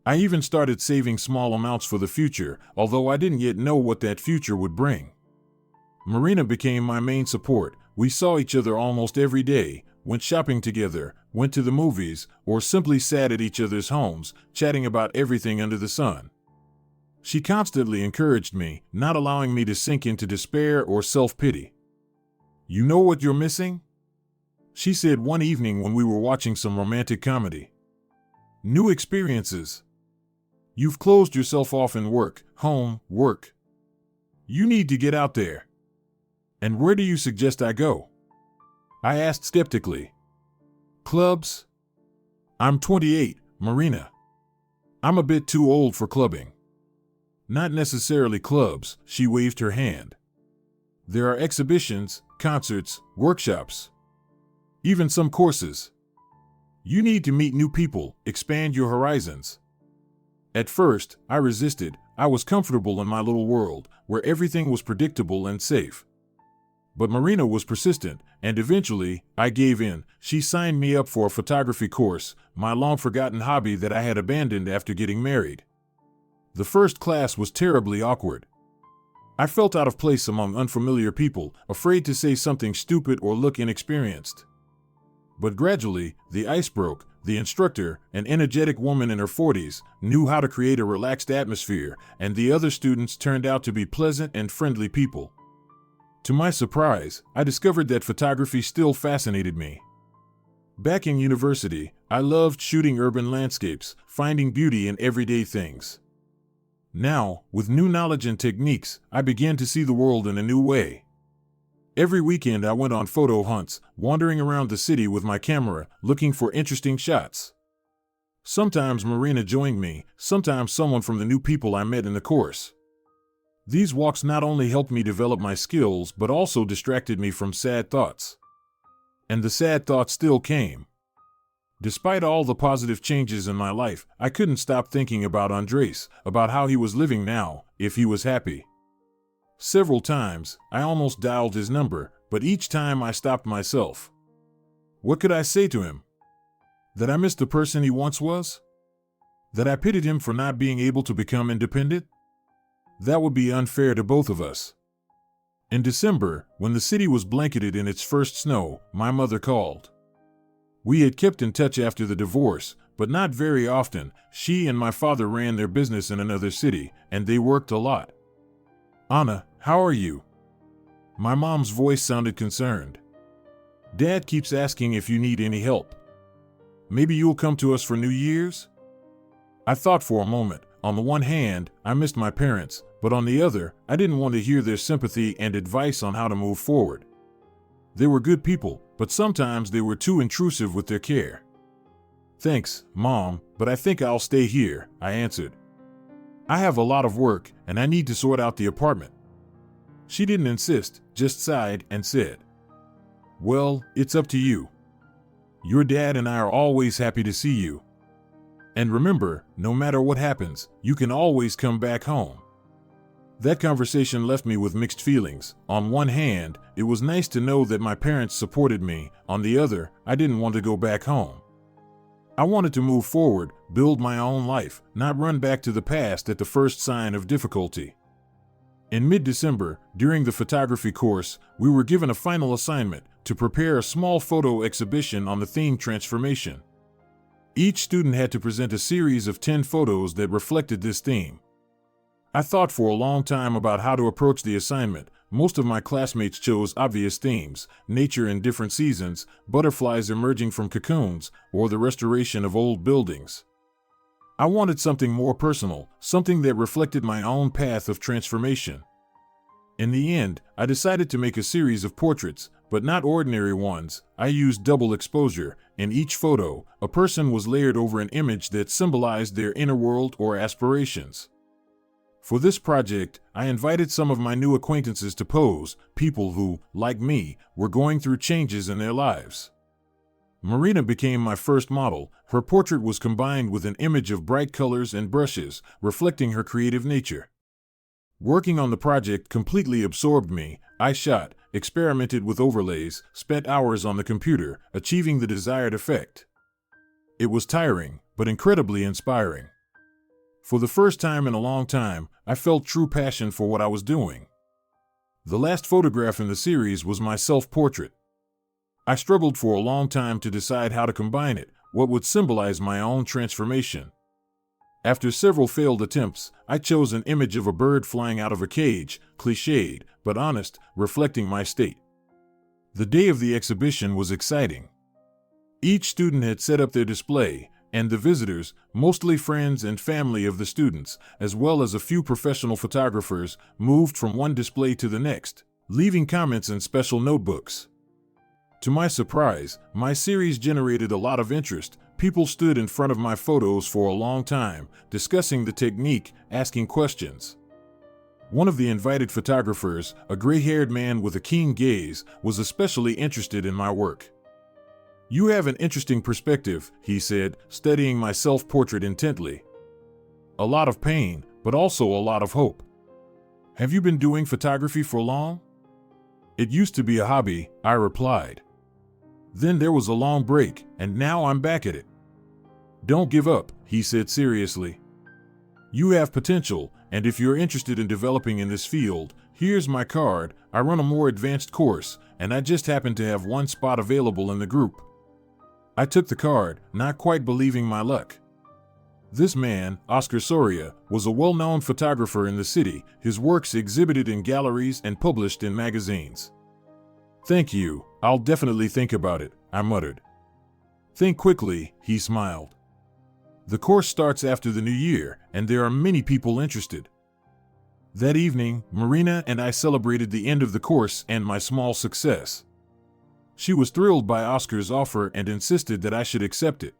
I even started saving small amounts for the future, although I didn't yet know what that future would bring. Marina became my main support. We saw each other almost every day, went shopping together, went to the movies, or simply sat at each other's homes, chatting about everything under the sun. She constantly encouraged me, not allowing me to sink into despair or self-pity. "You know what you're missing?" she said one evening when we were watching some romantic comedy. "New experiences. You've closed yourself off in work, home, work. You need to get out there." "And where do you suggest I go?" I asked skeptically. "Clubs?" "I'm 28, Marina. I'm a bit too old for clubbing." "Not necessarily clubs," she waved her hand. "There are exhibitions, concerts, workshops. Even some courses. You need to meet new people, expand your horizons." At first, I resisted. I was comfortable in my little world, where everything was predictable and safe. But Marina was persistent, and eventually, I gave in. She signed me up for a photography course, my long-forgotten hobby that I had abandoned after getting married. The first class was terribly awkward. I felt out of place among unfamiliar people, afraid to say something stupid or look inexperienced. But gradually, the ice broke. The instructor, an energetic woman in her 40s, knew how to create a relaxed atmosphere, and the other students turned out to be pleasant and friendly people. To my surprise, I discovered that photography still fascinated me. Back in university, I loved shooting urban landscapes, finding beauty in everyday things. Now, with new knowledge and techniques, I began to see the world in a new way. Every weekend I went on photo hunts, wandering around the city with my camera, looking for interesting shots. Sometimes Marina joined me, sometimes someone from the new people I met in the course. These walks not only helped me develop my skills, but also distracted me from sad thoughts. And the sad thoughts still came. Despite all the positive changes in my life, I couldn't stop thinking about Andres, about how he was living now, if he was happy. Several times, I almost dialed his number, but each time I stopped myself. What could I say to him? That I missed the person he once was? That I pitied him for not being able to become independent? That would be unfair to both of us. In December, when the city was blanketed in its first snow, my mother called. We had kept in touch after the divorce, but not very often. She and my father ran their business in another city, and they worked a lot. "Anna, how are you?" My mom's voice sounded concerned. "Dad keeps asking if you need any help. Maybe you'll come to us for New Year's?" I thought for a moment. On the one hand, I missed my parents, but on the other, I didn't want to hear their sympathy and advice on how to move forward. They were good people, but sometimes they were too intrusive with their care. "Thanks, Mom, but I think I'll stay here," I answered. "I have a lot of work, and I need to sort out the apartment." She didn't insist, just sighed and said, "Well, it's up to you. Your dad and I are always happy to see you. And remember, no matter what happens, you can always come back home." That conversation left me with mixed feelings. On one hand, it was nice to know that my parents supported me. On the other, I didn't want to go back home. I wanted to move forward, build my own life, not run back to the past at the first sign of difficulty. In mid-December, during the photography course, we were given a final assignment to prepare a small photo exhibition on the theme transformation. Each student had to present a series of 10 photos that reflected this theme. I thought for a long time about how to approach the assignment. Most of my classmates chose obvious themes: nature in different seasons, butterflies emerging from cocoons, or the restoration of old buildings. I wanted something more personal, something that reflected my own path of transformation. In the end, I decided to make a series of portraits, but not ordinary ones. I used double exposure. In each photo, a person was layered over an image that symbolized their inner world or aspirations. For this project, I invited some of my new acquaintances to pose, people who, like me, were going through changes in their lives. Marina became my first model. Her portrait was combined with an image of bright colors and brushes, reflecting her creative nature. Working on the project completely absorbed me. I shot, experimented with overlays, spent hours on the computer, achieving the desired effect. It was tiring, but incredibly inspiring. For the first time in a long time, I felt true passion for what I was doing. The last photograph in the series was my self-portrait. I struggled for a long time to decide how to combine it, what would symbolize my own transformation. After several failed attempts, I chose an image of a bird flying out of a cage, cliched, but honest, reflecting my state. The day of the exhibition was exciting. Each student had set up their display, and the visitors, mostly friends and family of the students, as well as a few professional photographers, moved from one display to the next, leaving comments and special notebooks. To my surprise, my series generated a lot of interest. People stood in front of my photos for a long time, discussing the technique, asking questions. One of the invited photographers, a gray-haired man with a keen gaze, was especially interested in my work. "You have an interesting perspective," he said, studying my self-portrait intently. "A lot of pain, but also a lot of hope. Have you been doing photography for long?" "It used to be a hobby," I replied. "Then there was a long break, and now I'm back at it." "Don't give up," he said seriously. "You have potential, and if you're interested in developing in this field, here's my card. I run a more advanced course, and I just happen to have one spot available in the group." I took the card, not quite believing my luck. This man, Oscar Soria, was a well-known photographer in the city, his works exhibited in galleries and published in magazines. "Thank you, I'll definitely think about it," I muttered. "Think quickly," he smiled. "The course starts after the new year, and there are many people interested." That evening, Marina and I celebrated the end of the course and my small success. She was thrilled by Oscar's offer and insisted that I should accept it.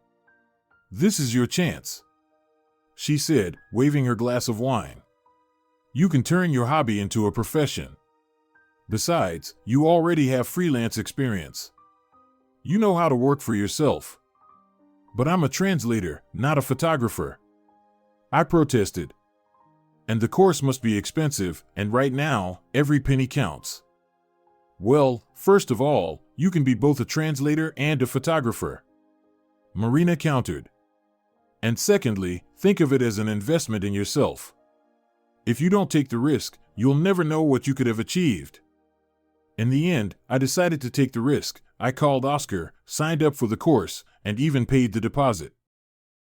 "This is your chance," she said, waving her glass of wine. You can turn your hobby into a profession. Besides, you already have freelance experience. You know how to work for yourself. But I'm a translator, not a photographer. I protested. And the course must be expensive, and right now, every penny counts. Well, first of all, you can be both a translator and a photographer, Marina countered. And secondly, think of it as an investment in yourself. If you don't take the risk, you'll never know what you could have achieved. In the end, I decided to take the risk. I called Oscar, signed up for the course, and even paid the deposit.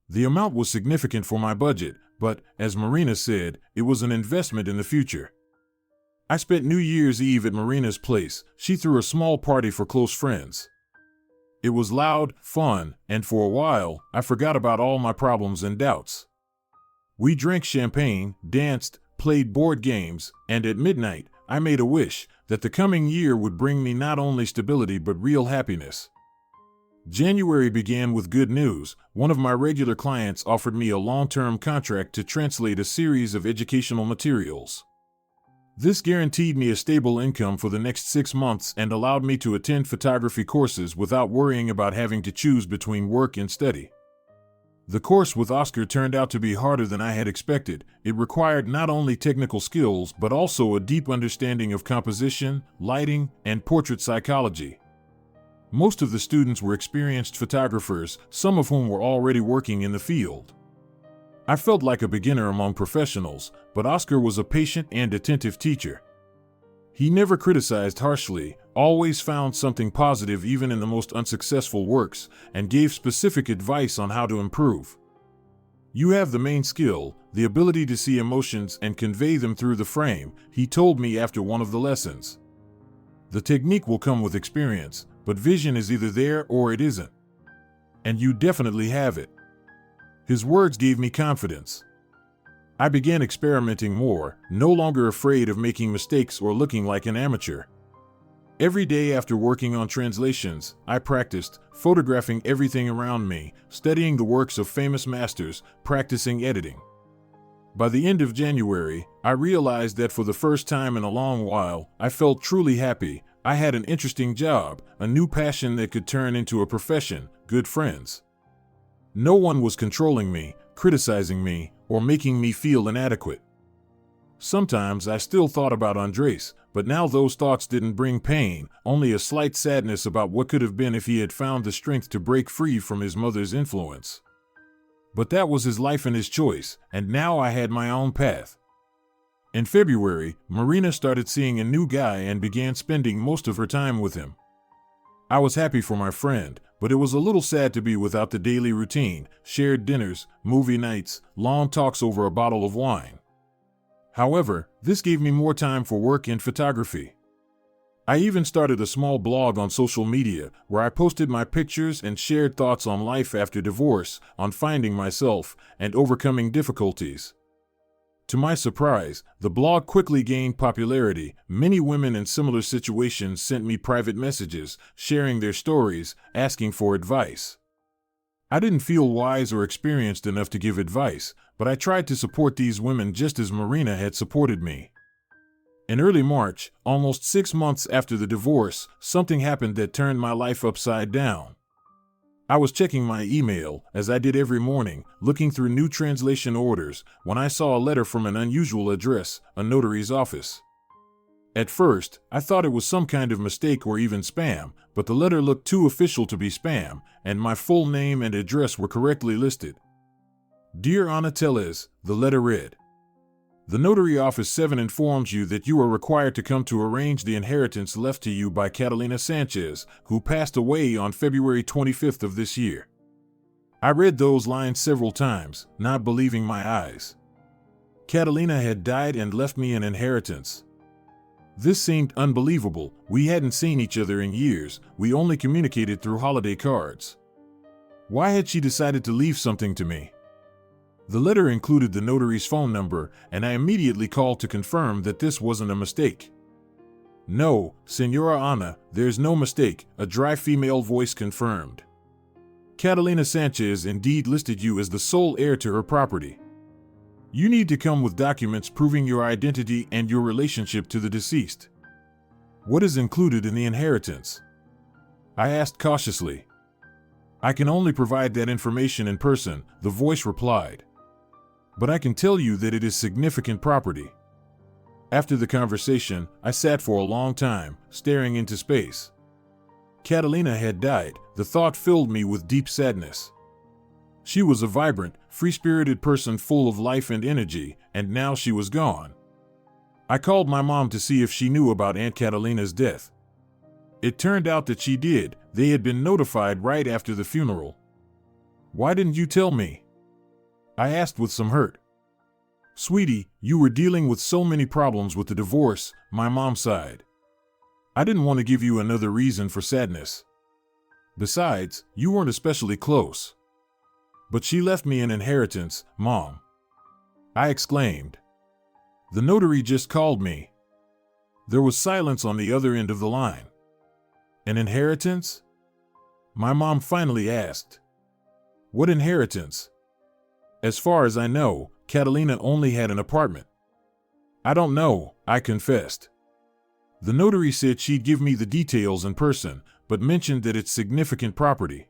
The amount was significant for my budget, but, as Marina said, it was an investment in the future. I spent New Year's Eve at Marina's place. She threw a small party for close friends. It was loud, fun, and for a while, I forgot about all my problems and doubts. We drank champagne, danced, played board games, and at midnight, I made a wish that the coming year would bring me not only stability but real happiness. January began with good news. One of my regular clients offered me a long-term contract to translate a series of educational materials. This guaranteed me a stable income for the next 6 months and allowed me to attend photography courses without worrying about having to choose between work and study. The course with Oscar turned out to be harder than I had expected. It required not only technical skills but also a deep understanding of composition, lighting, and portrait psychology. Most of the students were experienced photographers, some of whom were already working in the field. I felt like a beginner among professionals, but Oscar was a patient and attentive teacher. He never criticized harshly, always found something positive even in the most unsuccessful works, and gave specific advice on how to improve. You have the main skill, the ability to see emotions and convey them through the frame, he told me after one of the lessons. The technique will come with experience, but vision is either there or it isn't. And you definitely have it. His words gave me confidence. I began experimenting more, no longer afraid of making mistakes or looking like an amateur. Every day after working on translations, I practiced, photographing everything around me, studying the works of famous masters, practicing editing. By the end of January, I realized that for the first time in a long while, I felt truly happy. I had an interesting job, a new passion that could turn into a profession, good friends. No one was controlling me, criticizing me, or making me feel inadequate. Sometimes I still thought about Andres, but now those thoughts didn't bring pain, only a slight sadness about what could have been if he had found the strength to break free from his mother's influence. But that was his life and his choice, and now I had my own path. In February, Marina started seeing a new guy and began spending most of her time with him. I was happy for my friend, but it was a little sad to be without the daily routine, shared dinners, movie nights, long talks over a bottle of wine. However, this gave me more time for work and photography. I even started a small blog on social media where I posted my pictures and shared thoughts on life after divorce, on finding myself, and overcoming difficulties. To my surprise, the blog quickly gained popularity. Many women in similar situations sent me private messages, sharing their stories, asking for advice. I didn't feel wise or experienced enough to give advice, but I tried to support these women just as Marina had supported me. In early March, almost 6 months after the divorce, something happened that turned my life upside down. I was checking my email, as I did every morning, looking through new translation orders, when I saw a letter from an unusual address, a notary's office. At first, I thought it was some kind of mistake or even spam, but the letter looked too official to be spam, and my full name and address were correctly listed. Dear Ana Tellez, the letter read. The Notary Office 7 informs you that you are required to come to arrange the inheritance left to you by Catalina Sanchez, who passed away on February 25th of this year. I read those lines several times, not believing my eyes. Catalina had died and left me an inheritance. This seemed unbelievable. We hadn't seen each other in years, we only communicated through holiday cards. Why had she decided to leave something to me? The letter included the notary's phone number, and I immediately called to confirm that this wasn't a mistake. No, Senora Ana, there's no mistake, a dry female voice confirmed. Catalina Sanchez indeed listed you as the sole heir to her property. You need to come with documents proving your identity and your relationship to the deceased. What is included in the inheritance? I asked cautiously. I can only provide that information in person, the voice replied. But I can tell you that it is significant property. After the conversation, I sat for a long time, staring into space. Catalina had died. The thought filled me with deep sadness. She was a vibrant, free-spirited person full of life and energy, and now she was gone. I called my mom to see if she knew about Aunt Catalina's death. It turned out that she did. They had been notified right after the funeral. Why didn't you tell me? I asked with some hurt. Sweetie, you were dealing with so many problems with the divorce, my mom sighed. I didn't want to give you another reason for sadness. Besides, you weren't especially close. But she left me an inheritance, Mom. I exclaimed. The notary just called me. There was silence on the other end of the line. An inheritance? My mom finally asked. What inheritance? As far as I know, Catalina only had an apartment. I don't know, I confessed. The notary said she'd give me the details in person, but mentioned that it's significant property.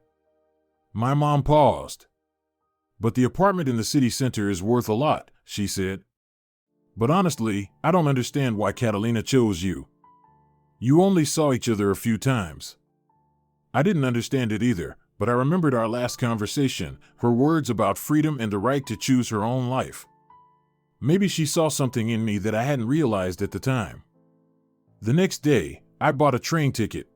My mom paused. But the apartment in the city center is worth a lot, she said. But honestly, I don't understand why Catalina chose you. You only saw each other a few times. I didn't understand it either, but I remembered our last conversation, her words about freedom and the right to choose her own life. Maybe she saw something in me that I hadn't realized at the time. The next day, I bought a train ticket.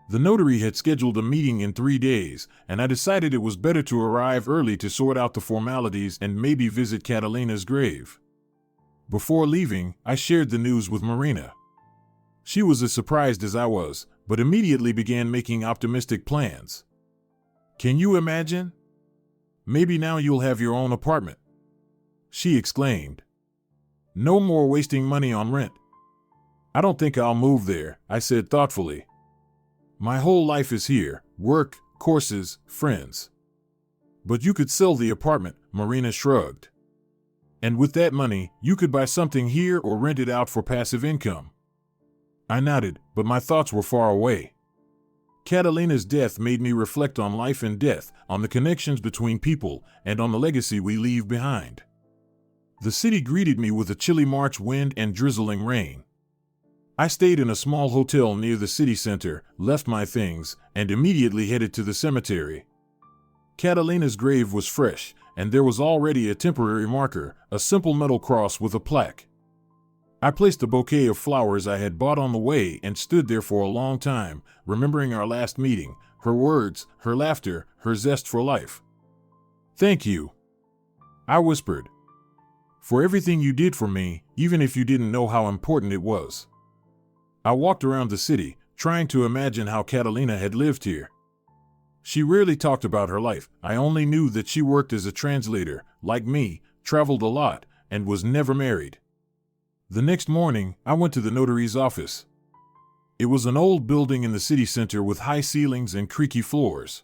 The notary had scheduled a meeting in 3 days, and I decided it was better to arrive early to sort out the formalities and maybe visit Catalina's grave. Before leaving, I shared the news with Marina. She was as surprised as I was, but immediately began making optimistic plans. Can you imagine? Maybe now you'll have your own apartment, she exclaimed. No more wasting money on rent. I don't think I'll move there, I said thoughtfully. My whole life is here, work, courses, friends. But you could sell the apartment, Marina shrugged. And with that money, you could buy something here or rent it out for passive income. I nodded, but my thoughts were far away. Catalina's death made me reflect on life and death, on the connections between people, and on the legacy we leave behind. The city greeted me with a chilly March wind and drizzling rain. I stayed in a small hotel near the city center, left my things, and immediately headed to the cemetery. Catalina's grave was fresh, and there was already a temporary marker, a simple metal cross with a plaque. I placed a bouquet of flowers I had bought on the way and stood there for a long time, remembering our last meeting, her words, her laughter, her zest for life. Thank you, I whispered, for everything you did for me, even if you didn't know how important it was. I walked around the city, trying to imagine how Catalina had lived here. She rarely talked about her life. I only knew that she worked as a translator, like me, traveled a lot, and was never married. The next morning, I went to the notary's office. It was an old building in the city center with high ceilings and creaky floors.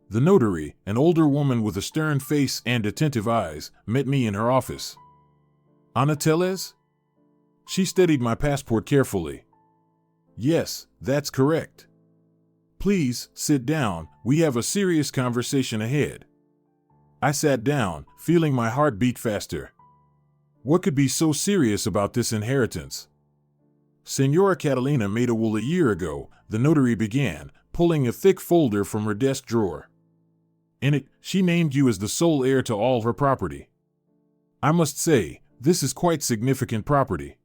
The notary, an older woman with a stern face and attentive eyes, met me in her office. Ana Teles? She studied my passport carefully. Yes, that's correct. Please, sit down, we have a serious conversation ahead. I sat down, feeling my heart beat faster. What could be so serious about this inheritance? Senora Catalina made a will a year ago, the notary began, pulling a thick folder from her desk drawer. In it, she named you as the sole heir to all her property. I must say, this is quite significant property.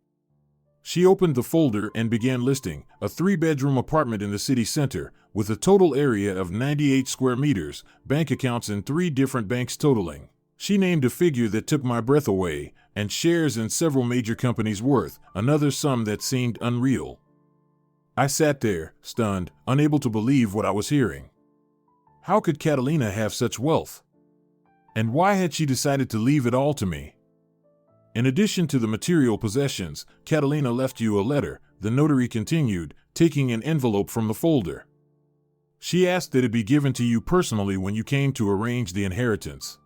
She opened the folder and began listing a 3-bedroom apartment in the city center with a total area of 98 square meters, bank accounts in 3 different banks totaling. She named a figure that took my breath away, and shares in several major companies worth another sum that seemed unreal. I sat there, stunned, unable to believe what I was hearing. How could Catalina have such wealth? And why had she decided to leave it all to me? In addition to the material possessions, Catalina left you a letter, the notary continued, taking an envelope from the folder. She asked that it be given to you personally when you came to arrange the inheritance.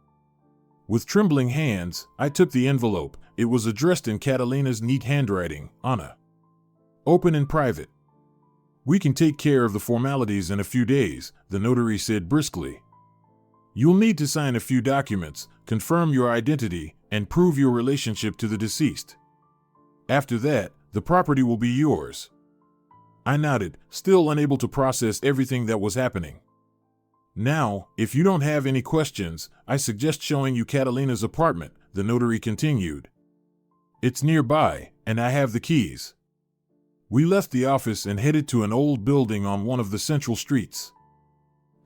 With trembling hands, I took the envelope. It was addressed in Catalina's neat handwriting, Anna. Open in private. We can take care of the formalities in a few days, the notary said briskly. You'll need to sign a few documents, confirm your identity, and prove your relationship to the deceased. After that, the property will be yours. I nodded, still unable to process everything that was happening. Now, if you don't have any questions, I suggest showing you Catalina's apartment, the notary continued. It's nearby, and I have the keys. We left the office and headed to an old building on one of the central streets.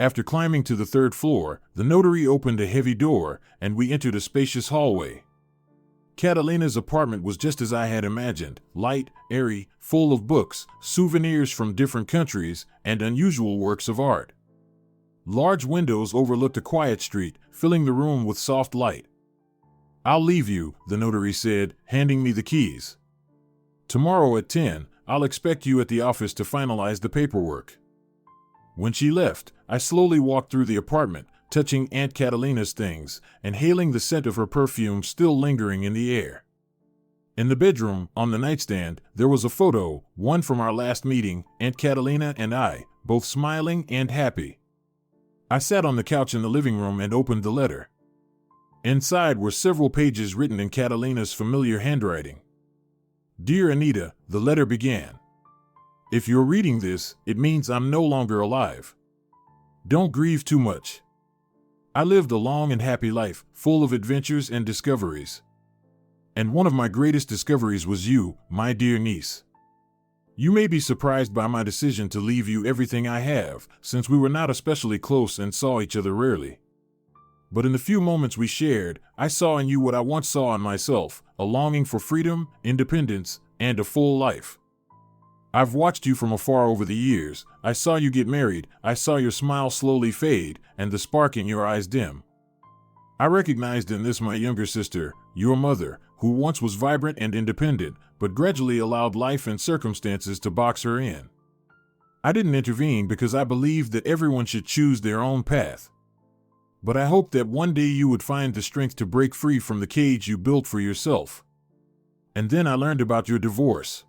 After climbing to the third floor, the notary opened a heavy door, and we entered a spacious hallway. Catalina's apartment was just as I had imagined, light, airy, full of books, souvenirs from different countries, and unusual works of art. Large windows overlooked a quiet street, filling the room with soft light. I'll leave you, the notary said, handing me the keys. Tomorrow at 10, I'll expect you at the office to finalize the paperwork. When she left, I slowly walked through the apartment, touching Aunt Catalina's things, and hailing the scent of her perfume still lingering in the air. In the bedroom, on the nightstand, there was a photo, one from our last meeting, Aunt Catalina and I, both smiling and happy. I sat on the couch in the living room and opened the letter. Inside were several pages written in Catalina's familiar handwriting. Dear Anita, the letter began. If you're reading this, it means I'm no longer alive. Don't grieve too much. I lived a long and happy life, full of adventures and discoveries. And one of my greatest discoveries was you, my dear niece. You may be surprised by my decision to leave you everything I have, since we were not especially close and saw each other rarely. But in the few moments we shared, I saw in you what I once saw in myself, a longing for freedom, independence, and a full life. I've watched you from afar over the years. I saw you get married, I saw your smile slowly fade, and the spark in your eyes dim. I recognized in this my younger sister, your mother, who once was vibrant and independent, but gradually allowed life and circumstances to box her in. I didn't intervene because I believed that everyone should choose their own path. But I hoped that one day you would find the strength to break free from the cage you built for yourself. And then I learned about your divorce.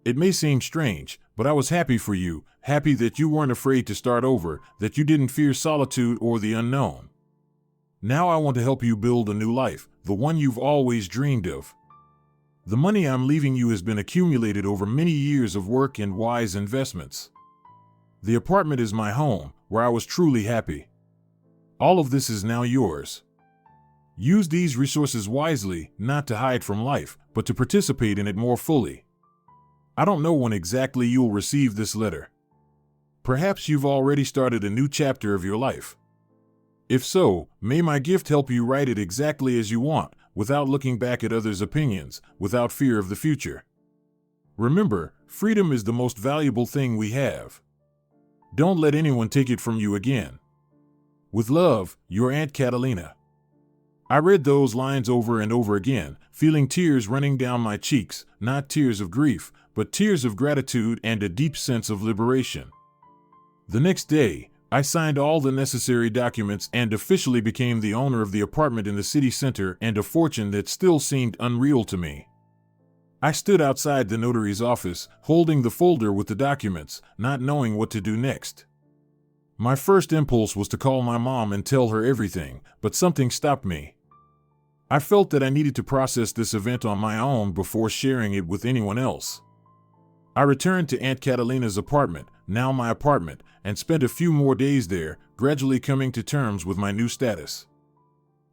It may seem strange, but I was happy for you, happy that you weren't afraid to start over, that you didn't fear solitude or the unknown. Now I want to help you build a new life, the one you've always dreamed of. The money I'm leaving you has been accumulated over many years of work and wise investments. The apartment is my home, where I was truly happy. All of this is now yours. Use these resources wisely, not to hide from life, but to participate in it more fully. I don't know when exactly you'll receive this letter. Perhaps you've already started a new chapter of your life. If so, may my gift help you write it exactly as you want, without looking back at others' opinions, without fear of the future. Remember, freedom is the most valuable thing we have. Don't let anyone take it from you again. With love, your Aunt Catalina. I read those lines over and over again, feeling tears running down my cheeks, not tears of grief, but tears of gratitude and a deep sense of liberation. The next day, I signed all the necessary documents and officially became the owner of the apartment in the city center and a fortune that still seemed unreal to me. I stood outside the notary's office, holding the folder with the documents, not knowing what to do next. My first impulse was to call my mom and tell her everything, but something stopped me. I felt that I needed to process this event on my own before sharing it with anyone else. I returned to Aunt Catalina's apartment, now my apartment, and spent a few more days there, gradually coming to terms with my new status.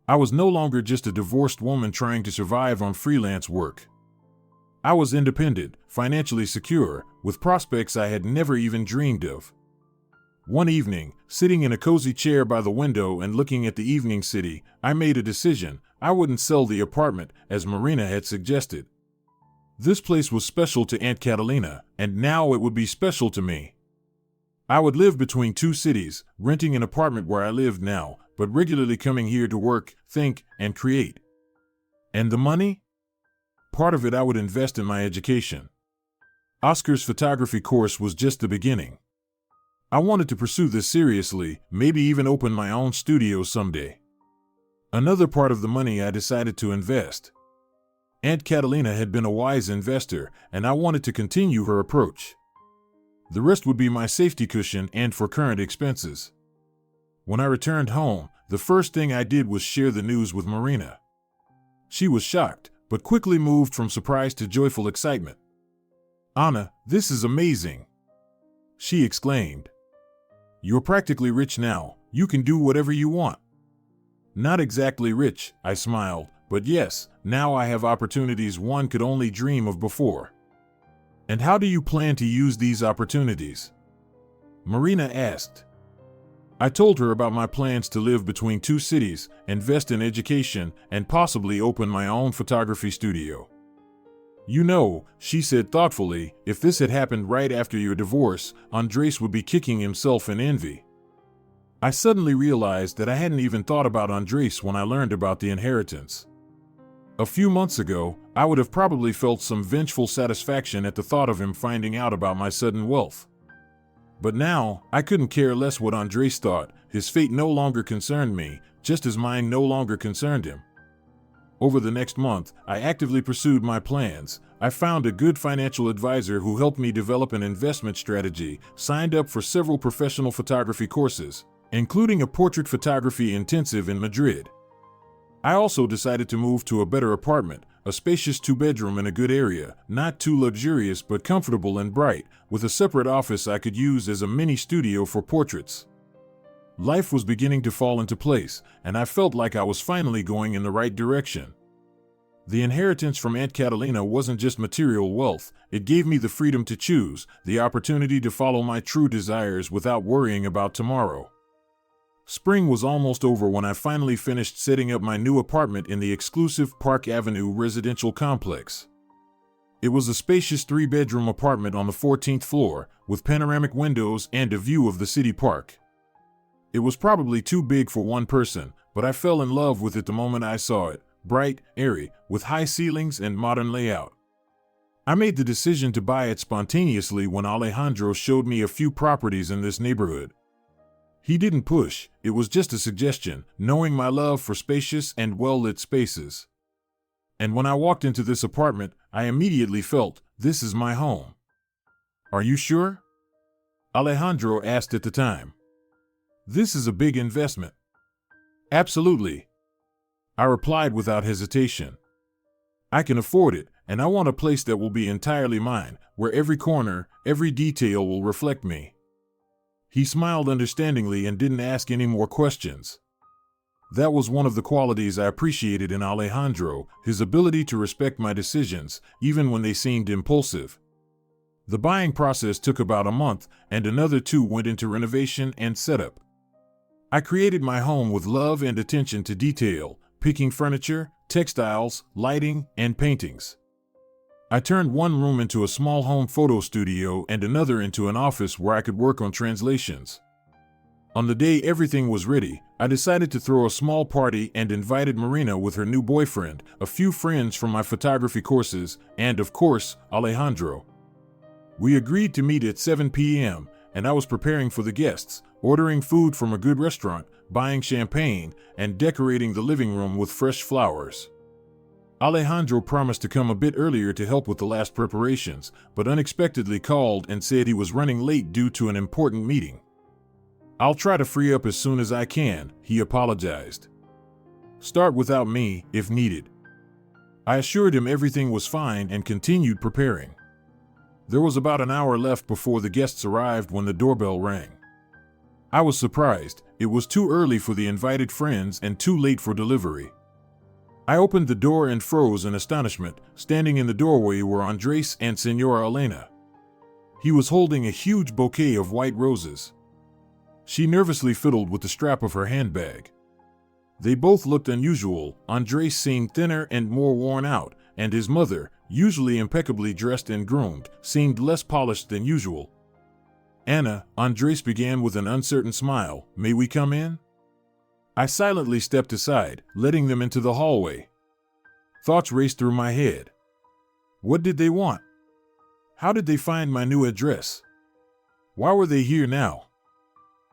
I was no longer just a divorced woman trying to survive on freelance work. I was independent, financially secure, with prospects I had never even dreamed of. One evening, sitting in a cozy chair by the window and looking at the evening city, I made a decision. I wouldn't sell the apartment, as Marina had suggested. This place was special to Aunt Catalina, and now it would be special to me. I would live between two cities, renting an apartment where I lived now, but regularly coming here to work, think, and create. And the money? Part of it I would invest in my education. Oscar's photography course was just the beginning. I wanted to pursue this seriously, maybe even open my own studio someday. Another part of the money I decided to invest. Aunt Catalina had been a wise investor, and I wanted to continue her approach. The rest would be my safety cushion and for current expenses. When I returned home, the first thing I did was share the news with Marina. She was shocked, but quickly moved from surprise to joyful excitement. "Anna, this is amazing!" she exclaimed. "You're practically rich now. You can do whatever you want." "Not exactly rich," I smiled, "but yes, now I have opportunities one could only dream of before." "And how do you plan to use these opportunities?" Marina asked. I told her about my plans to live between two cities, invest in education, and possibly open my own photography studio. "You know," she said thoughtfully, "if this had happened right after your divorce, Andres would be kicking himself in envy." I suddenly realized that I hadn't even thought about Andres when I learned about the inheritance. A few months ago, I would have probably felt some vengeful satisfaction at the thought of him finding out about my sudden wealth. But now, I couldn't care less what Andres thought. His fate no longer concerned me, just as mine no longer concerned him. Over the next month, I actively pursued my plans. I found a good financial advisor who helped me develop an investment strategy, signed up for several professional photography courses, including a portrait photography intensive in Madrid. I also decided to move to a better apartment, a spacious two-bedroom in a good area, not too luxurious but comfortable and bright, with a separate office I could use as a mini studio for portraits. Life was beginning to fall into place, and I felt like I was finally going in the right direction. The inheritance from Aunt Catalina wasn't just material wealth, it gave me the freedom to choose, the opportunity to follow my true desires without worrying about tomorrow. Spring was almost over when I finally finished setting up my new apartment in the exclusive Park Avenue residential complex. It was a spacious 3-bedroom apartment on the 14th floor, with panoramic windows and a view of the city park. It was probably too big for one person, but I fell in love with it the moment I saw it, bright, airy, with high ceilings and modern layout. I made the decision to buy it spontaneously when Alejandro showed me a few properties in this neighborhood. He didn't push, it was just a suggestion, knowing my love for spacious and well-lit spaces. And when I walked into this apartment, I immediately felt, this is my home. "Are you sure?" Alejandro asked at the time. "This is a big investment." "Absolutely," I replied without hesitation. "I can afford it, and I want a place that will be entirely mine, where every corner, every detail will reflect me." He smiled understandingly and didn't ask any more questions. That was one of the qualities I appreciated in Alejandro, his ability to respect my decisions, even when they seemed impulsive. The buying process took about a month, and another 2 went into renovation and setup. I created my home with love and attention to detail, picking furniture, textiles, lighting, and paintings. I turned one room into a small home photo studio and another into an office where I could work on translations. On the day everything was ready, I decided to throw a small party and invited Marina with her new boyfriend, a few friends from my photography courses, and of course, Alejandro. We agreed to meet at 7 p.m., and I was preparing for the guests, ordering food from a good restaurant, buying champagne, and decorating the living room with fresh flowers. Alejandro promised to come a bit earlier to help with the last preparations, but unexpectedly called and said he was running late due to an important meeting. "I'll try to free up as soon as I can," he apologized. "Start without me, if needed." I assured him everything was fine and continued preparing. There was about an hour left before the guests arrived when the doorbell rang. I was surprised. It was too early for the invited friends and too late for delivery. I opened the door and froze in astonishment. Standing in the doorway were Andres and Senora Elena. He was holding a huge bouquet of white roses. She nervously fiddled with the strap of her handbag. They both looked unusual. Andres seemed thinner and more worn out, and his mother, usually impeccably dressed and groomed, seemed less polished than usual. "Anna," Andres began with an uncertain smile, "may we come in?" I silently stepped aside, letting them into the hallway. Thoughts raced through my head. What did they want? How did they find my new address? Why were they here now?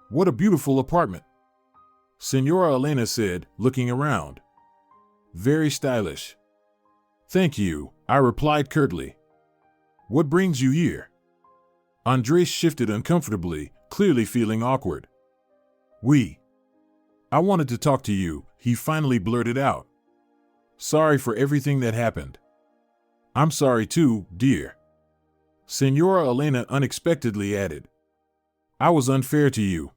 What a beautiful apartment. Senora Elena said, looking around. Very stylish. Thank you, I replied curtly. What brings you here? Andres shifted uncomfortably, clearly feeling awkward. I wanted to talk to you, he finally blurted out. Sorry for everything that happened. I'm sorry too, dear. Senora Elena unexpectedly added. I was unfair to you.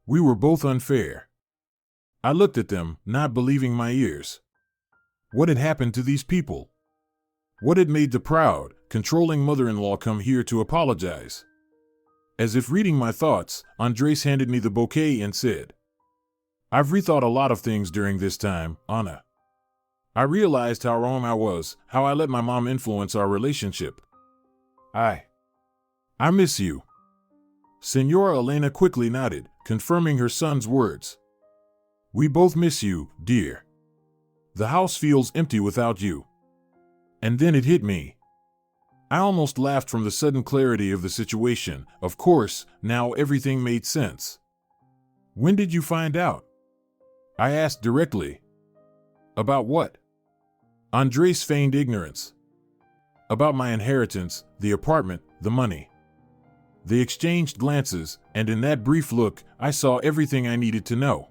We were both unfair. I looked at them, not believing my ears. What had happened to these people? What had made the proud, controlling mother-in-law come here to apologize? As if reading my thoughts, Andres handed me the bouquet and said, I've rethought a lot of things during this time, Anna. I realized how wrong I was, how I let my mom influence our relationship. I miss you. Senora Elena quickly nodded, confirming her son's words. We both miss you, dear. The house feels empty without you. And then it hit me. I almost laughed from the sudden clarity of the situation. Of course, now everything made sense. When did you find out? I asked directly. About what? Andres feigned ignorance. About my inheritance, the apartment, the money. They exchanged glances, and in that brief look, I saw everything I needed to know.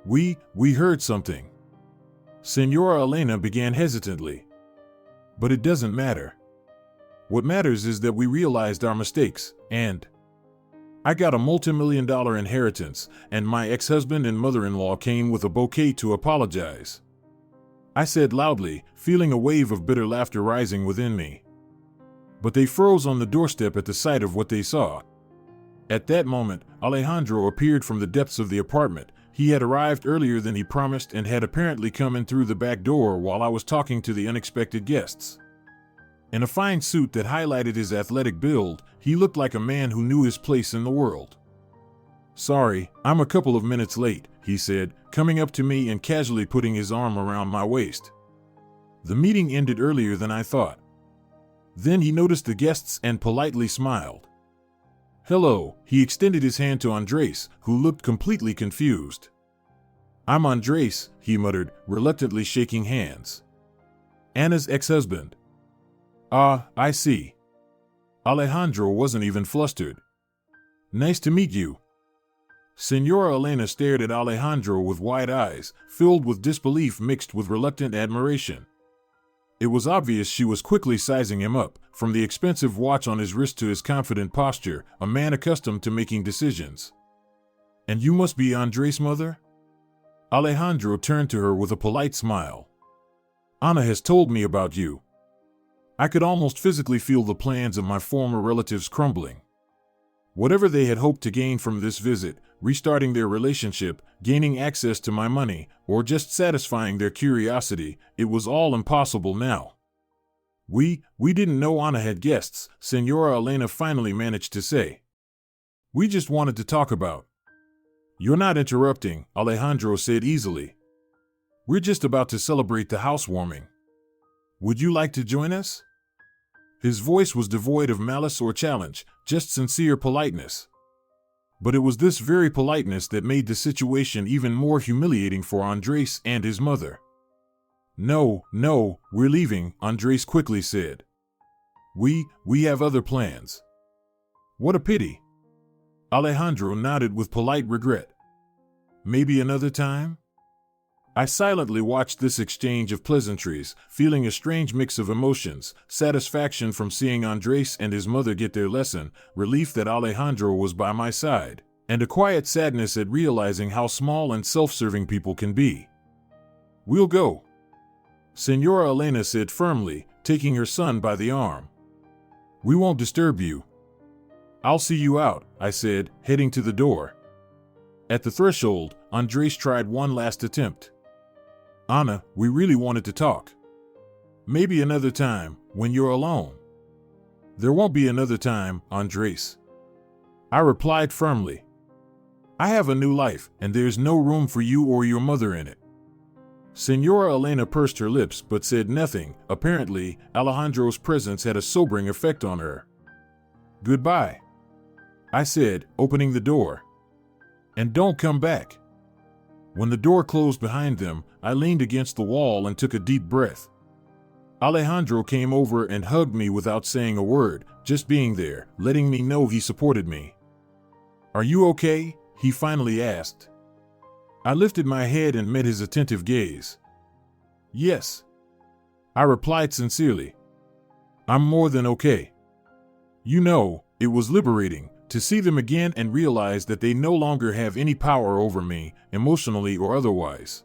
We heard something. Senora Elena began hesitantly. But it doesn't matter. What matters is that we realized our mistakes, and I got a multi-million-dollar inheritance, and my ex-husband and mother-in-law came with a bouquet to apologize. I said loudly, feeling a wave of bitter laughter rising within me. But they froze on the doorstep at the sight of what they saw. At that moment, Alejandro appeared from the depths of the apartment. He had arrived earlier than he promised and had apparently come in through the back door while I was talking to the unexpected guests. In a fine suit that highlighted his athletic build, he looked like a man who knew his place in the world. Sorry, I'm a couple of minutes late, he said, coming up to me and casually putting his arm around my waist. The meeting ended earlier than I thought. Then he noticed the guests and politely smiled. Hello, he extended his hand to Andres, who looked completely confused. I'm Andres, he muttered, reluctantly shaking hands. Anna's ex-husband. Ah, I see. Alejandro wasn't even flustered. Nice to meet you. Senora Elena stared at Alejandro with wide eyes, filled with disbelief mixed with reluctant admiration. It was obvious she was quickly sizing him up, from the expensive watch on his wrist to his confident posture, a man accustomed to making decisions. And you must be Andres' mother? Alejandro turned to her with a polite smile. Anna has told me about you. I could almost physically feel the plans of my former relatives crumbling. Whatever they had hoped to gain from this visit, restarting their relationship, gaining access to my money, or just satisfying their curiosity, it was all impossible now. We didn't know Anna had guests, Senora Elena finally managed to say. We just wanted to talk about. You're not interrupting, Alejandro said easily. We're just about to celebrate the housewarming. Would you like to join us? His voice was devoid of malice or challenge, just sincere politeness. But it was this very politeness that made the situation even more humiliating for Andres and his mother. No, we're leaving, Andres quickly said. We have other plans. What a pity. Alejandro nodded with polite regret. Maybe another time? I silently watched this exchange of pleasantries, feeling a strange mix of emotions, satisfaction from seeing Andres and his mother get their lesson, relief that Alejandro was by my side, and a quiet sadness at realizing how small and self-serving people can be. We'll go, Senora Elena said firmly, taking her son by the arm. We won't disturb you. I'll see you out, I said, heading to the door. At the threshold, Andres tried one last attempt. Anna, we really wanted to talk. Maybe another time, when you're alone. There won't be another time, Andres. I replied firmly. I have a new life, and there's no room for you or your mother in it. Senora Elena pursed her lips but said nothing. Apparently, Alejandro's presence had a sobering effect on her. Goodbye, I said, opening the door. And don't come back. When the door closed behind them, I leaned against the wall and took a deep breath. Alejandro came over and hugged me without saying a word, just being there, letting me know he supported me. "Are you okay?" he finally asked. I lifted my head and met his attentive gaze. "Yes," I replied sincerely. "I'm more than okay." You know, it was liberating to see them again and realize that they no longer have any power over me, emotionally or otherwise.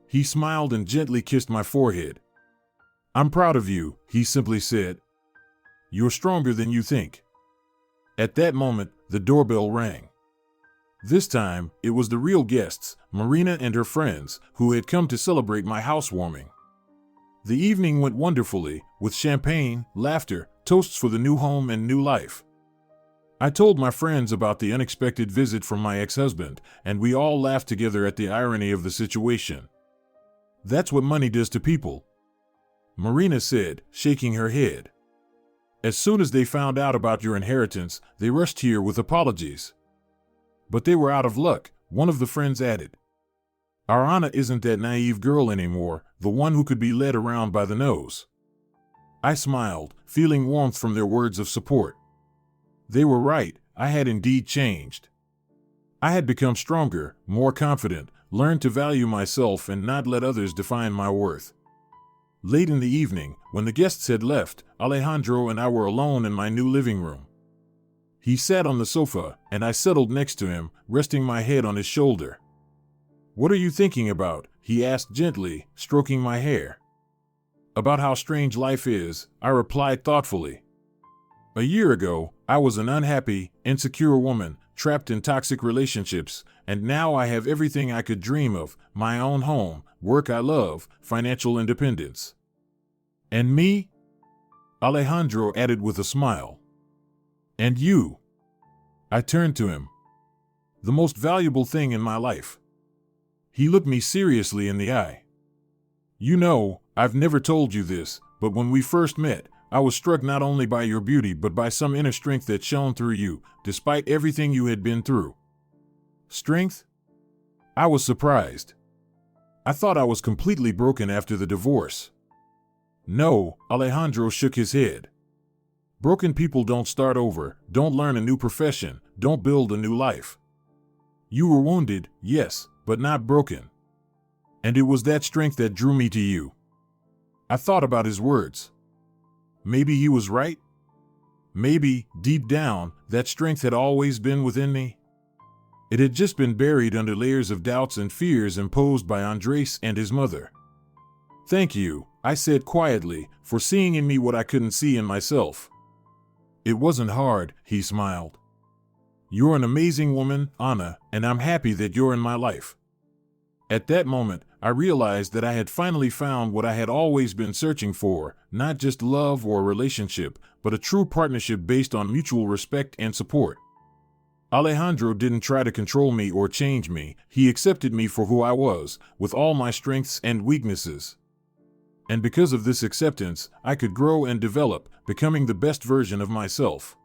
He smiled and gently kissed my forehead. "I'm proud of you," he simply said. "You're stronger than you think." At that moment, the doorbell rang. This time, it was the real guests, Marina and her friends, who had come to celebrate my housewarming. The evening went wonderfully, with champagne, laughter, toasts for the new home and new life. I told my friends about the unexpected visit from my ex-husband, and we all laughed together at the irony of the situation. "That's what money does to people," Marina said, shaking her head. "As soon as they found out about your inheritance, they rushed here with apologies." "But they were out of luck," one of the friends added. "Our Anna isn't that naive girl anymore, the one who could be led around by the nose." I smiled, feeling warmth from their words of support. They were right, I had indeed changed. I had become stronger, more confident, learned to value myself and not let others define my worth. Late in the evening, when the guests had left, Alejandro and I were alone in my new living room. He sat on the sofa, and I settled next to him, resting my head on his shoulder. "What are you thinking about?" he asked gently, stroking my hair. "About how strange life is," I replied thoughtfully. "A year ago, I was an unhappy, insecure woman, trapped in toxic relationships, and now I have everything I could dream of: my own home, work I love, financial independence." "And me?" Alejandro added with a smile. "And you?" I turned to him. "The most valuable thing in my life." He looked me seriously in the eye. "You know, I've never told you this, but when we first met, I was struck not only by your beauty but by some inner strength that shone through you, despite everything you had been through." "Strength?" I was surprised. I thought I was completely broken after the divorce. "No," Alejandro shook his head. "Broken people don't start over, don't learn a new profession, don't build a new life. You were wounded, yes, but not broken. And it was that strength that drew me to you." I thought about his words. Maybe he was right? Maybe, deep down, that strength had always been within me. It had just been buried under layers of doubts and fears imposed by Andres and his mother. "Thank you," I said quietly, "for seeing in me what I couldn't see in myself." "It wasn't hard," he smiled. "You're an amazing woman, Anna, and I'm happy that you're in my life." At that moment, I realized that I had finally found what I had always been searching for, not just love or a relationship, but a true partnership based on mutual respect and support. Alejandro didn't try to control me or change me, he accepted me for who I was, with all my strengths and weaknesses. And because of this acceptance, I could grow and develop, becoming the best version of myself.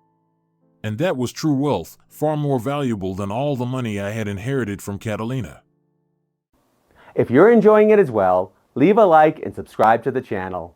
And that was true wealth, far more valuable than all the money I had inherited from Catalina. If you're enjoying it as well, leave a like and subscribe to the channel.